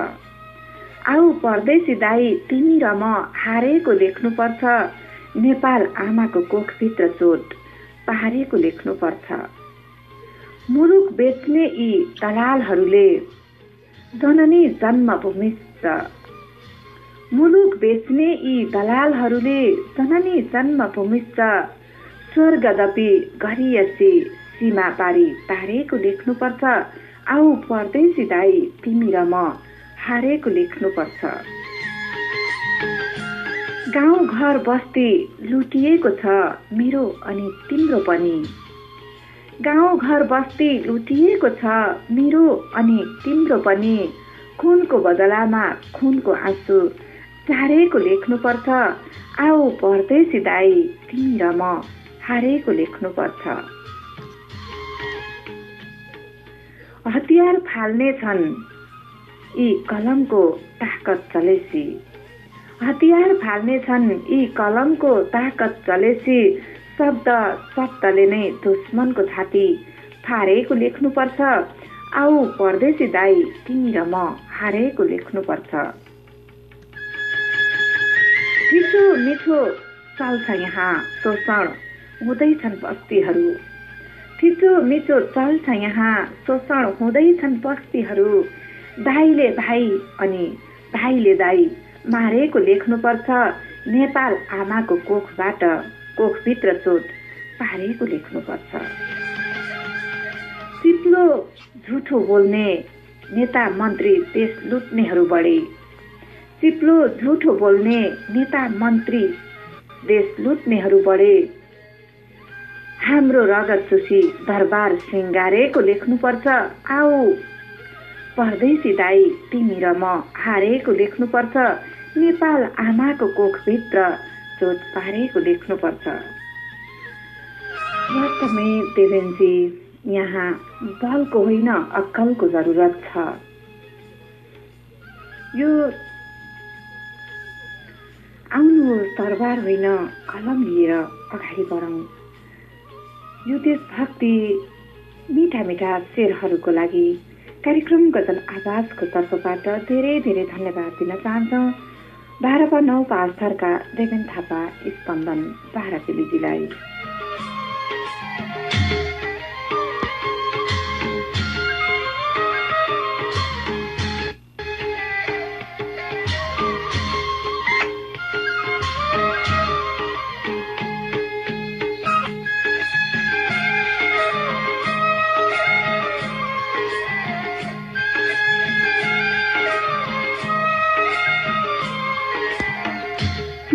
आऊ परदेशी दाई तिमी र म हारेको लेख्नुपर्छ, नेपाल आमाको कोखभित्र चोट पारेको लेख्नुपर्छ। मुलुक बेच्ने यी दलालहरूले जननी जन्मभूमिश्च, मुलुक बेच्ने यी दलालहरूले जननी जन्मभूमिश्च, स्वर्गदपि गरियसी सीमा पारी तारेको लेख्नुपर्छ। आऊ परदेशी दाई तिमी र म हारेको लेख्नुपर्छ। गाउँ घर बस्ती लुटिएको छ मेरो अनि तिम्रो पनि। गाउँ घर बस्ती लुटिएको छ मेरो अनि तिम्रो पनि। खुनको बदलामा खुनको आँसु झारेको लेख्नुपर्छ। आऊ परदेशी दाई तिमी र म हारेको लेख्नुपर्छ। हतियार फाल्ने छन् यी कलमको ताकत चलेसी। हतियार फाल्ने छन् यी कलमको ताकत चलेसी। शब्द शब्दले नै दुश्मनको छाती फारेको लेख्नुपर्छ। आऊ परदेशी दाई तिमी र म हारेको लेख्नुपर्छ। ठिचो मिठो चल्छ यहाँ शोषण हुँदैछन् बस्तीहरू। ठिचो मिठो चल्छ यहाँ शोषण हुँदैछन् बस्तीहरू। दाइले भाइ अनि भाइले दाइ मारेको लेख्नुपर्छ। नेपाल आमाको कोखबाट कोखभित्र चोट पारेको लेख्नुपर्छ। चिप्लो झुठो बोल्ने नेता मन्त्री देश लुट्नेहरू बढे। चिप्लो झुठो बोल्ने नेता मन्त्री देश लुट्नेहरू बढे। हाम्रो रगत चुसी दरबार सिंगारेको लेख्नुपर्छ। आऊ परदेशी दाई तिमी र म हारेको लेख्नुपर्छ। नेपाल आमाको कोखभित्र चोट पारेको लेख्नुपर्छ। वास्तवमै देवेनजी यहाँ बलको होइन अक्कलको जरुरत छ। यो आउनुहोस् दरबार होइन कलम लिएर अगाडि बढौँ। यो देशभक्ति मिठा मिठा शेरहरूको लागि कार्यक्रम गजल आवाजको तर्फबाट धेरै धेरै धन्यवाद दिन चाहन्छौँ 12/9 पास्थरका देवेन थापा स्पन्दन 12 पिलिजीलाई।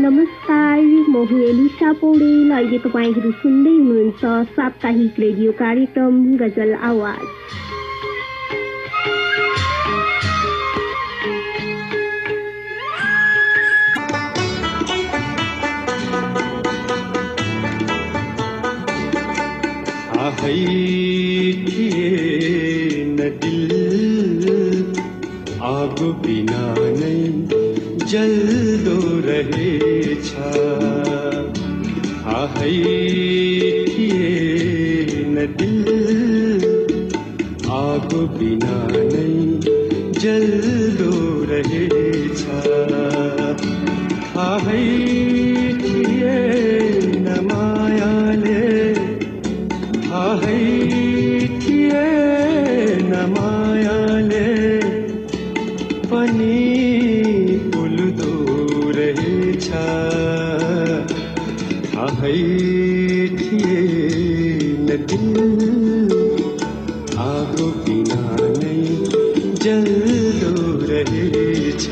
नमस्कार, म हुँ एलिसा पौडेल। अहिले तपाईँहरू सुन्दै हुनुहुन्छ साप्ताहिक रेडियो कार्यक्रम गजल आवाज। आगो बिना नै जल्दो रहेछ। आहै थिएन दिल आगो बिना नै जल्दो रहेछ। आहै थिएन मायाले आहै थिएन मायाले पनि उल्दो रहेछ। आहै थिएन दिल आगो बिना नै जल्दो रहेछ।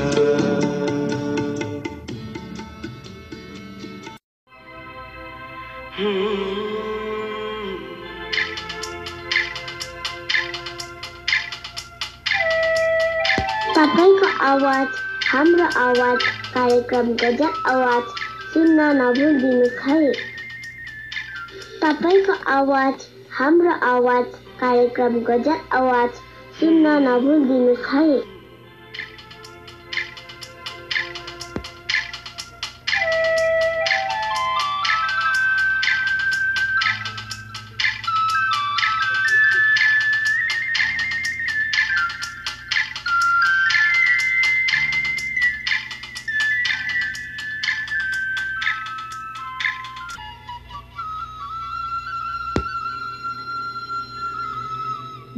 तपाईको आवाज हाम्रो आवाज कार्यक्रम गजल आवाज सुन्न नभुलिदिनुहोस् है। तपाईको आवाज हाम्रो आवाज कार्यक्रम गजल आवाज सुन्न नभुलिदिनुहोस् है।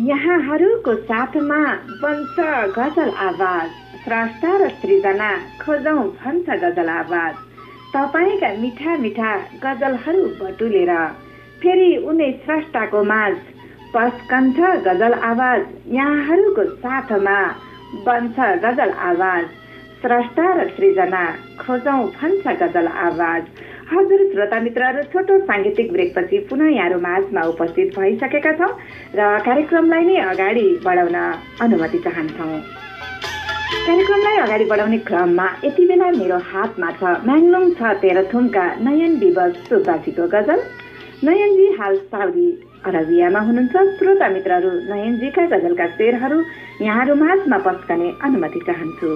यहाँहरूको साथमा बन्छ गजल आवाज। स्रष्टा र सृजना खोजौं भन्छ गजल आवाज। तपाईँका मिठा मिठा गजलहरू बटुलेर फेरि उनी स्रष्टाको माझ पस्कन्छ गजल आवाज। यहाँहरूको साथमा बन्छ गजल आवाज। स्रष्टा र सृजना खोजौं भन्छ गजल आवाज। हजुर श्रोता मित्रहरू, छोटो साङ्गीतिक ब्रेकपछि पुनः यहाँहरू माझमा उपस्थित भइसकेका छौँ र कार्यक्रमलाई नै अगाडि बढाउन अनुमति चाहन्छौँ। कार्यक्रमलाई अगाडि बढाउने क्रममा यति बेला मेरो हातमा छ म्याङलुङ छ तेह्रथुमका नयन विवश सुब्बाजीको गजल। नयनजी हाल साउदी अरबियामा हुनुहुन्छ। श्रोता मित्रहरू, नयनजीका गजलका शेरहरू यहाँहरू माझमा पस्कने अनुमति चाहन्छु।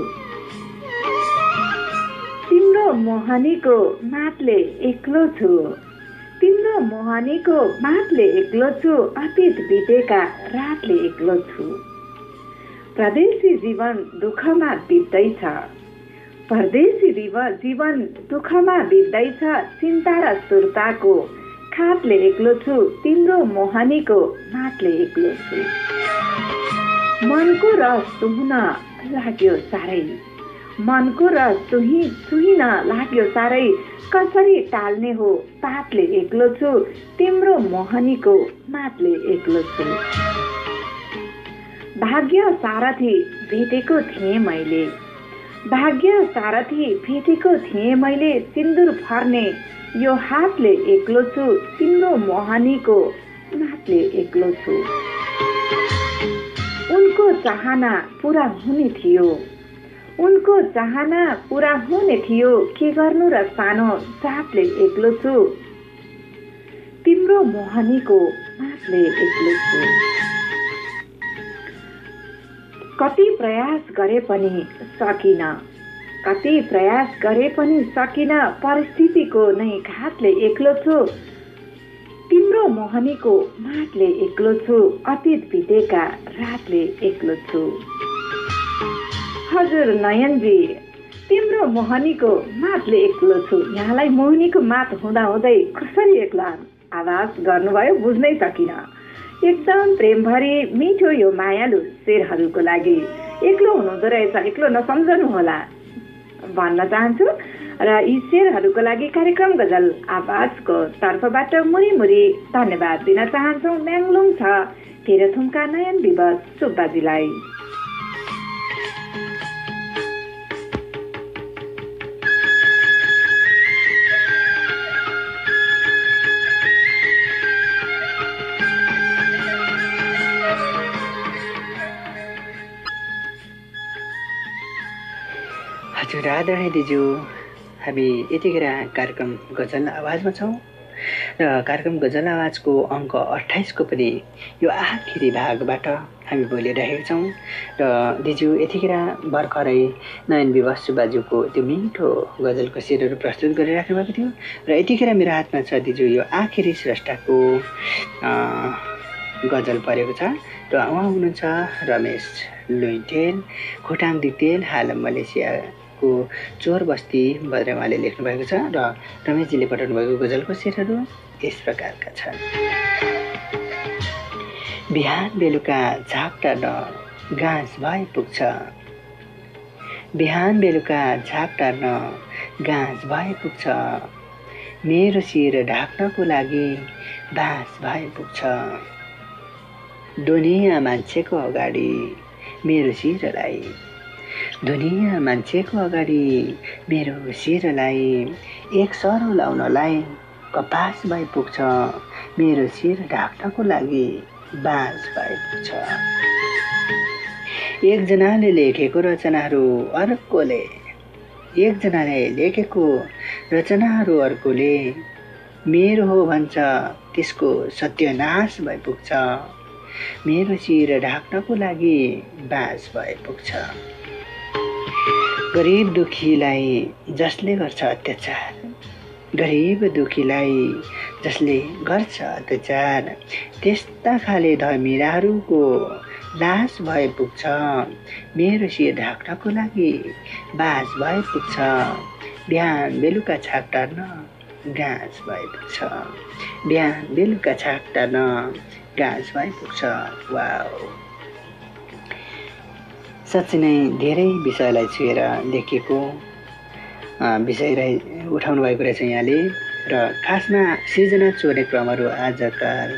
तिम्रो मोहनीको मातले एक्लो छु, तिम्रो मोहनीको मातले एक्लो छु, अतीत बितेका रातले एक्लो छु। परदेशी जीवन दुःखमा बित्दैछ, परदेशी जीवन दुःखमा बित्दैछ, चिन्ता र सुर्ताको खातले एक्लो छु, तिम्रो मोहनीको मातले एक्लो छु। मनको रस सुहुन लाग्यो साह्रै, मनको रस सुहिन लाग्यो साह्रै, कसरी टाल्ने हो पातले एक्लो छु, तिम्रो मोहनीको मातले एक्लो छु। भाग्य सारथी भेटेको थिएँ मैले, भाग्य सारथी भेटेको थिएँ मैले, सिन्दुर फर्ने यो हातले एक्लो छु, तिम्रो मोहनीको मातले एक्लो छु। उनको चाहना पूरा हुने थियो, उनको चाहना पूरा हुने थियो, के गर्नु र सानो जातले एक्लो छु, तिम्रो मोहनीको मातले एक्लो छु। कति प्रयास गरे पनि सकिन, कति प्रयास गरे पनि सकिन, परिस्थितिको नै घातले एक्लो छु, तिम्रो मोहनीको मातले एक्लो छु, अतीत बितेका रातले एक्लो छु। हजुर नयनजी, तिम्रो मोहनीको मातले एक्लो छु। यहाँलाई मोहनीको मात हुँदा हुँदै कसरी एक्लो आवाज गर्नुभयो बुझ्नै सकिन। एकदम प्रेमभरी मिठो यो मायालु शेरहरूको लागि एक्लो हुनुहुँदो रहेछ, एक्लो नसम्झनु होला भन्न चाहन्छु। र यी शेरहरूको लागि कार्यक्रम गजल आवाजको तर्फबाट मुरी मुरी धन्यवाद दिन चाहन्छौँ। म्याङलुङ छ तेह्रथुमका नयन विवश सुब्बाजीलाई। हजुर आदरणीय दिजु, हामी यतिखेर कार्यक्रम गजल आवाजमा छौँ र कार्यक्रम गजल आवाजको अङ्क 28 को पनि यो आखिरी भागबाट हामी बोलिरहेका छौँ। र दिजु यतिखेर भर्खरै नयन विवश सुब्बाज्यूको त्यो मिठो गजलको शेरहरू प्रस्तुत गरिराख्नु भएको थियो र यतिखेर मेरो हातमा छ दिजु यो आखिरी स्रष्टाको गजल परेको छ र उहाँ हुनुहुन्छ रमेश लुइटेल खोटाङ दितेल, हाल मलेसियाको चोर बस्ती बद्रेमाले लेख्नु भएको छ र रमेशजीले पठाउनु भएको गजलको शेरहरू यस प्रकारका छन्। बिहान बेलुका झापटार्न घाँस भए पुग्छ, बिहान बेलुका झापटार्न घाँस भए पुग्छ, मेरो शिर ढाक्नको लागि बाँस भए पुग्छ। दुनियाँ मान्छेको अगाडि मेरो शिरलाई, दुनियाँ मान्छेको अगाडि मेरो शिरलाई एक सरो लाउनलाई कपास भए पुग्छ, मेरो शिर ढाक्नको लागि बाँस भए पुग्छ। एकजनाले लेखेको रचनाहरू अर्कोले, एकजनाले लेखेको रचनाहरू अर्कोले मेरो हो भन्छ, त्यसको सत्यनाश भए पुग्छ, मेरो शिर ढाक्नको लागि बाँस भए पुग्छ। गरिब दुखीलाई जसले गर्छ अत्याचार, गरिब दुखीलाई जसले गर्छ अत्याचार, त्यस्ता खाले धर्मिराहरूको लास भए पुग्छ, मेरो शिर ढाक्नको लागि बाँस भए पुग्छ। बिहान बेलुका छाक टार्न घाँस भए पुग्छ, बिहान बेलुका छाक टार्न घाँस भए पुग्छ। वाउ, साँच्चै नै धेरै विषयलाई छुएर लेखिएको उठाउनु भएको रहेछ यहाँले। र खासमा सृजना चोर्ने क्रमहरू आजकल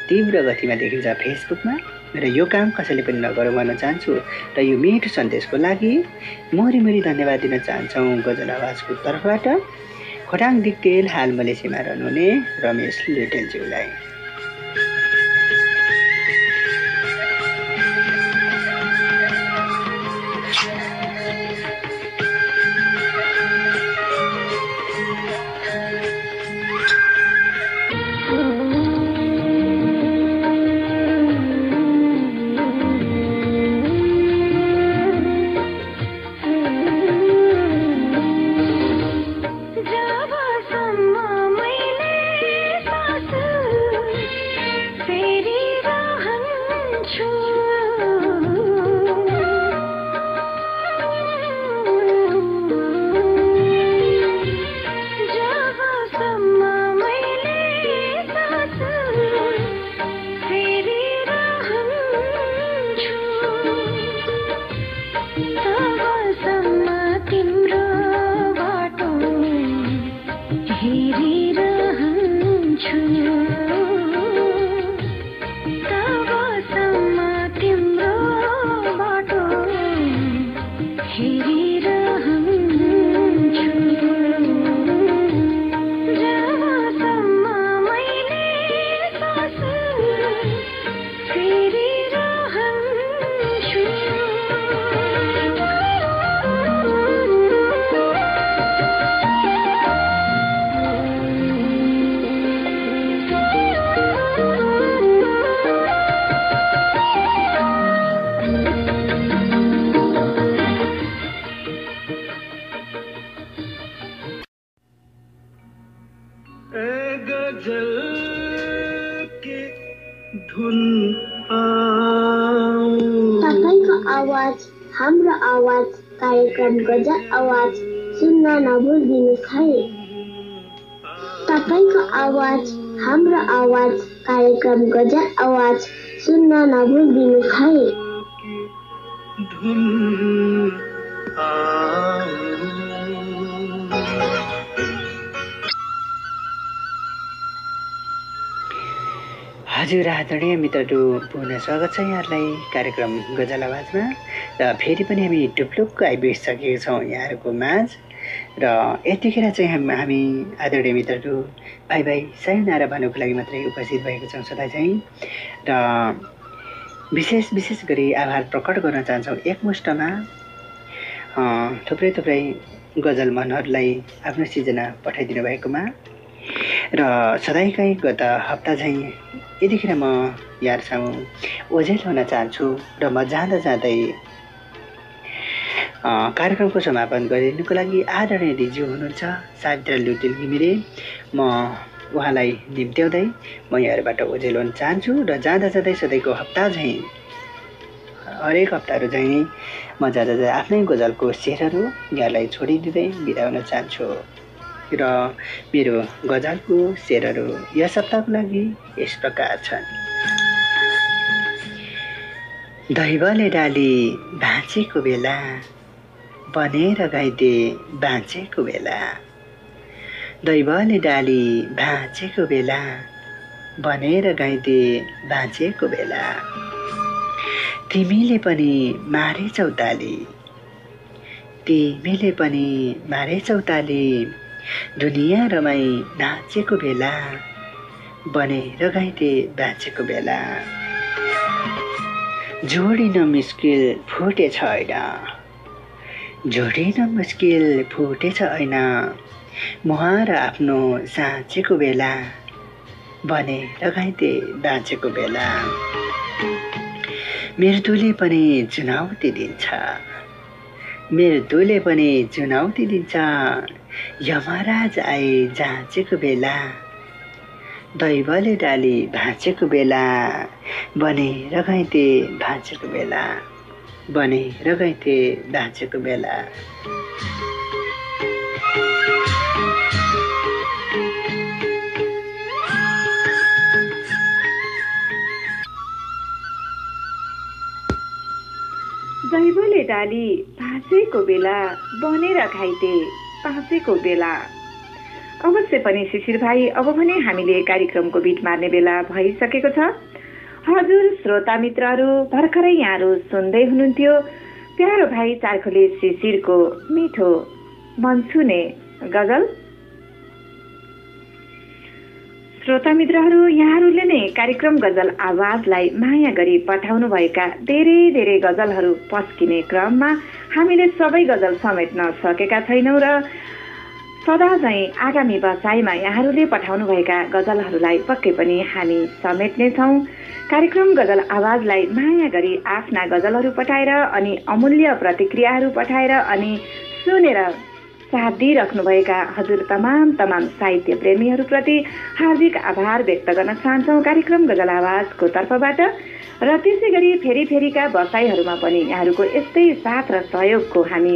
तीव्र गतिमा देखिन्छ फेसबुकमा र यो काम कसैले पनि नगरौँ भन्न चाहन्छु। र यो मिठो सन्देशको लागि मोरी धन्यवाद दिन चाहन्छौँ गजल आवाजको तर्फबाट खोटाङ डिक्टेल हाल मलेसियामा रहनुहुने रमेश लुटेलज्यूलाई। तपाईको आवाज हाम्रो आवाज कार्यक्रम गजल आवाज सुन्न नभुल्दिनुस् है। तपाईको आवाज हाम्रो आवाज कार्यक्रम गजल आवाज सुन्न नभुल्दिनुस् है। हजुर आदरणीय मित्रहरू, पुनः स्वागत छ यहाँहरूलाई कार्यक्रम गजल आवाजमा। र फेरि पनि हामी टुप्लुक्क आइपुगिसकेका छौँ यहाँहरूको माझ। र यतिखेर चाहिँ हामी आदरणीय मित्रहरू भाइ भाइ सायोनारा भन्नुको लागि मात्रै उपस्थित भएको छौँ सधैँ चाहिँ। र विशेष गरी आभार प्रकट गर्न चाहन्छौँ एकमुष्टमा थुप्रै गजल मनहरूलाई आफ्नो सिर्जना पठाइदिनु भएकोमा। र सधैँकै गत हप्ता चाहिँ यतिखेर म यहाँहरूसँग ओझेल हुन चाहन्छु। र म जाँदै कार्यक्रमको समापन गरिदिनुको लागि आदरणीय दिदी हुनुहुन्छ सावित्रा लुटेल घिमिरे। म उहाँलाई निम्त्याउँदै म यहाँहरूबाट ओझेल हुन चाहन्छु। र जाँदा सधैँको हप्ता चाहिँ हरेक हप्ताहरू चाहिँ म जाँदा आफ्नै गजलको शेरहरू यहाँलाई छोडिदिँदै बिदा हुन चाहन्छु। र मेरो गजलको शेरहरू यस हप्ताको लागि यस प्रकार छन्। दैवले डाली भाँचेको बेला बनेर गाइदे बाँचेको बेला। दैवले डाली भाँचेको बेला बनेर गाइदे बाँचेको बेला। तिमीले पनि मारेछौ ताली, तिमीले पनि मारेछौ ताली, दुनियाँ रमाई नाचेको बेला बनेर गाइदे बाँचेको बेला। जोडिन मुस्किल फुटेछ होइन, जोडिन मुस्किल फुटेछ होइन, मुहार आफ्नो साँचेको बेला बनेर गाइदे बाँचेको बेला। मृत्युले पनि चुनौती दिन्छ, मृत्युले पनि चुनौती दिन्छ, यमराज आए जाँचेको बेला दैवले डाली भाँचेको बेला बनेर गाइदे भाँचेको बेला, बनेर गाइदे भाँचेको बेला। दैवले डाली भाँचेको बेला बनेर घाइते भाँचेको बेला, अवश्य पनि शिशिर भाइ, अब भने हामीले कार्यक्रमको बिट मार्ने बेला भइसकेको छ। हजुर श्रोता मित्रहरू, भर्खरै यहाँहरू सुन्दै हुनुहुन्थ्यो प्यारो भाइ चारखोले शिशिरको मिठो मन छुने गजल। श्रोता मित्रहरू, यहाँहरूले नै कार्यक्रम गजल आवाजलाई माया गरी पठाउनु भएका धेरै धेरै गजलहरू पस्किने क्रममा हामीले सबै गजल समेट्न सकेका छैनौँ र सदा चाहिँ आगामी बसाइमा यहाँहरूले पठाउनु भएका गजलहरूलाई पक्कै पनि हामी समेट्नेछौँ। कार्यक्रम गजल आवाजलाई माया गरी आफ्ना गजलहरू पठाएर अनि अमूल्य प्रतिक्रियाहरू पठाएर अनि सुनेर साथ दिइराख्नुभएका हजुर तमाम साहित्य प्रेमीहरूप्रति हार्दिक आभार व्यक्त गर्न चाहन्छौँ कार्यक्रम गजल आवाजको तर्फबाट। र त्यसै गरी फेरिका बसाइहरूमा पनि यहाँहरूको यस्तै साथ र सहयोगको हामी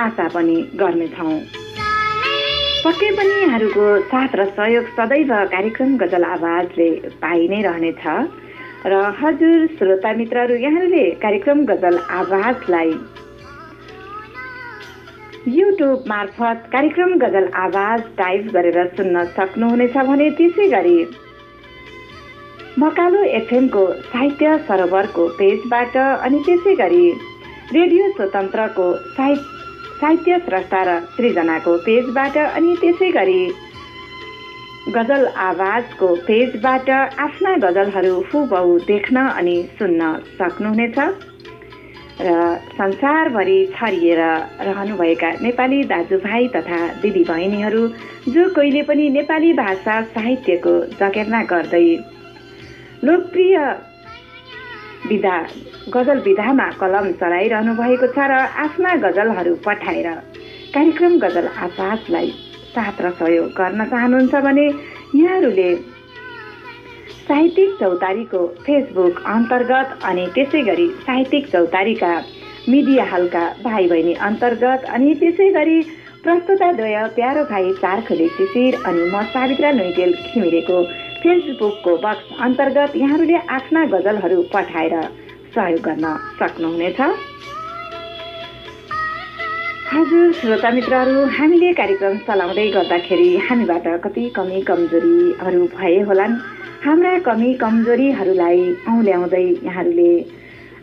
आशा पनि गर्नेछौँ। पक्कै पनि यहाँहरूको साथ र सहयोग सदैव कार्यक्रम गजल आवाजले पाइ नै रहनेछ। र हजुर श्रोता मित्रहरू, यहाँहरूले कार्यक्रम गजल आवाजलाई युट्युब मार्फत कार्यक्रम गजल आवाज टाइप गरेर सुन्न सक्नुहुनेछ भने त्यसै गरी मकालो एफएमको साहित्य सरोवरको पेजबाट अनि त्यसै गरी रेडियो स्वतन्त्रको साहित्य स्रष्टा र सृजनाको पेजबाट अनि त्यसै गरी गजल आवाजको पेजबाट आफ्ना गजलहरू हुबहु देख्न अनि सुन्न सक्नुहुनेछ। र संसारभरि छरिएर रहनुभएका नेपाली दाजुभाइ तथा दिदी बहिनीहरू जो कोहीले पनि नेपाली भाषा साहित्यको जगेर्ना गर्दै लोकप्रिय गजल विधामा कलम चलाइरहनु भएको छ र आफ्ना गजलहरू पठाएर कार्यक्रम गजल आवाजलाई साथ र सहयोग गर्न चाहनुहुन्छ भने यहाँहरूले साहित्यिक चौतारीको फेसबुक अन्तर्गत अनि त्यसै गरी साहित्यिक चौतारीका मिडिया हलका भाइ बहिनी अन्तर्गत अनि त्यसै गरी प्रस्तुताद्वय प्यारो भाइ चारखोले शिशिर अनि म सावित्रा लुइटेल घिमिरेको फेसबुकको बक्स अन्तर्गत यहाँहरूले आफ्ना गजलहरू पठाएर सहयोग गर्न सक्नुहुनेछ। हजुर श्रोता मित्रहरू, हामीले कार्यक्रम चलाउँदै गर्दाखेरि हामीबाट कति कमी कमजोरीहरू भए होलान्। हाम्रा कमी कमजोरीहरूलाई औँल्याउँदै यहाँहरूले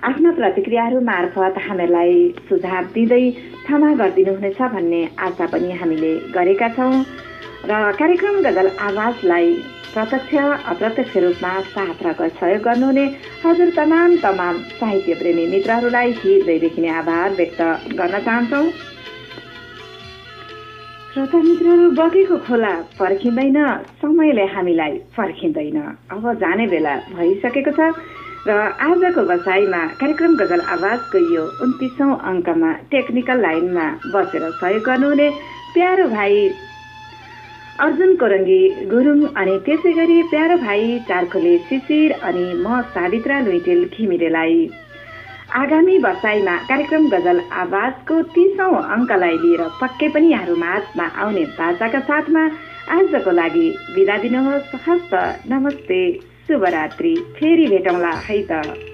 आफ्ना प्रतिक्रियाहरू मार्फत हामीलाई सुझाव दिँदै क्षमा गरिदिनुहुनेछ भन्ने आशा पनि हामीले गरेका छौँ। र कार्यक्रम गजल आवाजलाई प्रत्यक्ष अप्रत्यक्ष रूपमा साथ र सहयोग गर्नुहुने हजुर तमाम साहित्य प्रेमी मित्रहरूलाई हृदयदेखि नै आभार व्यक्त गर्न चाहन्छौँ। श्रोता मित्रहरू, बगेको खोला पर्खिँदैन, समयले हामीलाई पर्खिँदैन। अब जाने बेला भइसकेको छ र आजको बसाइमा कार्यक्रम गजल आवाजको यो 29औं अङ्कमा टेक्निकल लाइनमा बसेर सहयोग गर्नुहुने प्यारो भाइ अर्जुन कोरङ्गी गुरुङ अनि त्यसै गरी प्यारो भाइ चारखोले शिशिर अनि म सावित्रा लुइटेल घिमिरेलाई आगामी बसाइमा कार्यक्रम गजल आवाजको 30औं अङ्कलाई लिएर पक्कै पनि यहाँहरू माझमा आउने बाचाका साथमा आजको लागि बिदा दिनुहोस्। हस्त नमस्ते, शुभरात्रि, फेरि भेटौँला है त।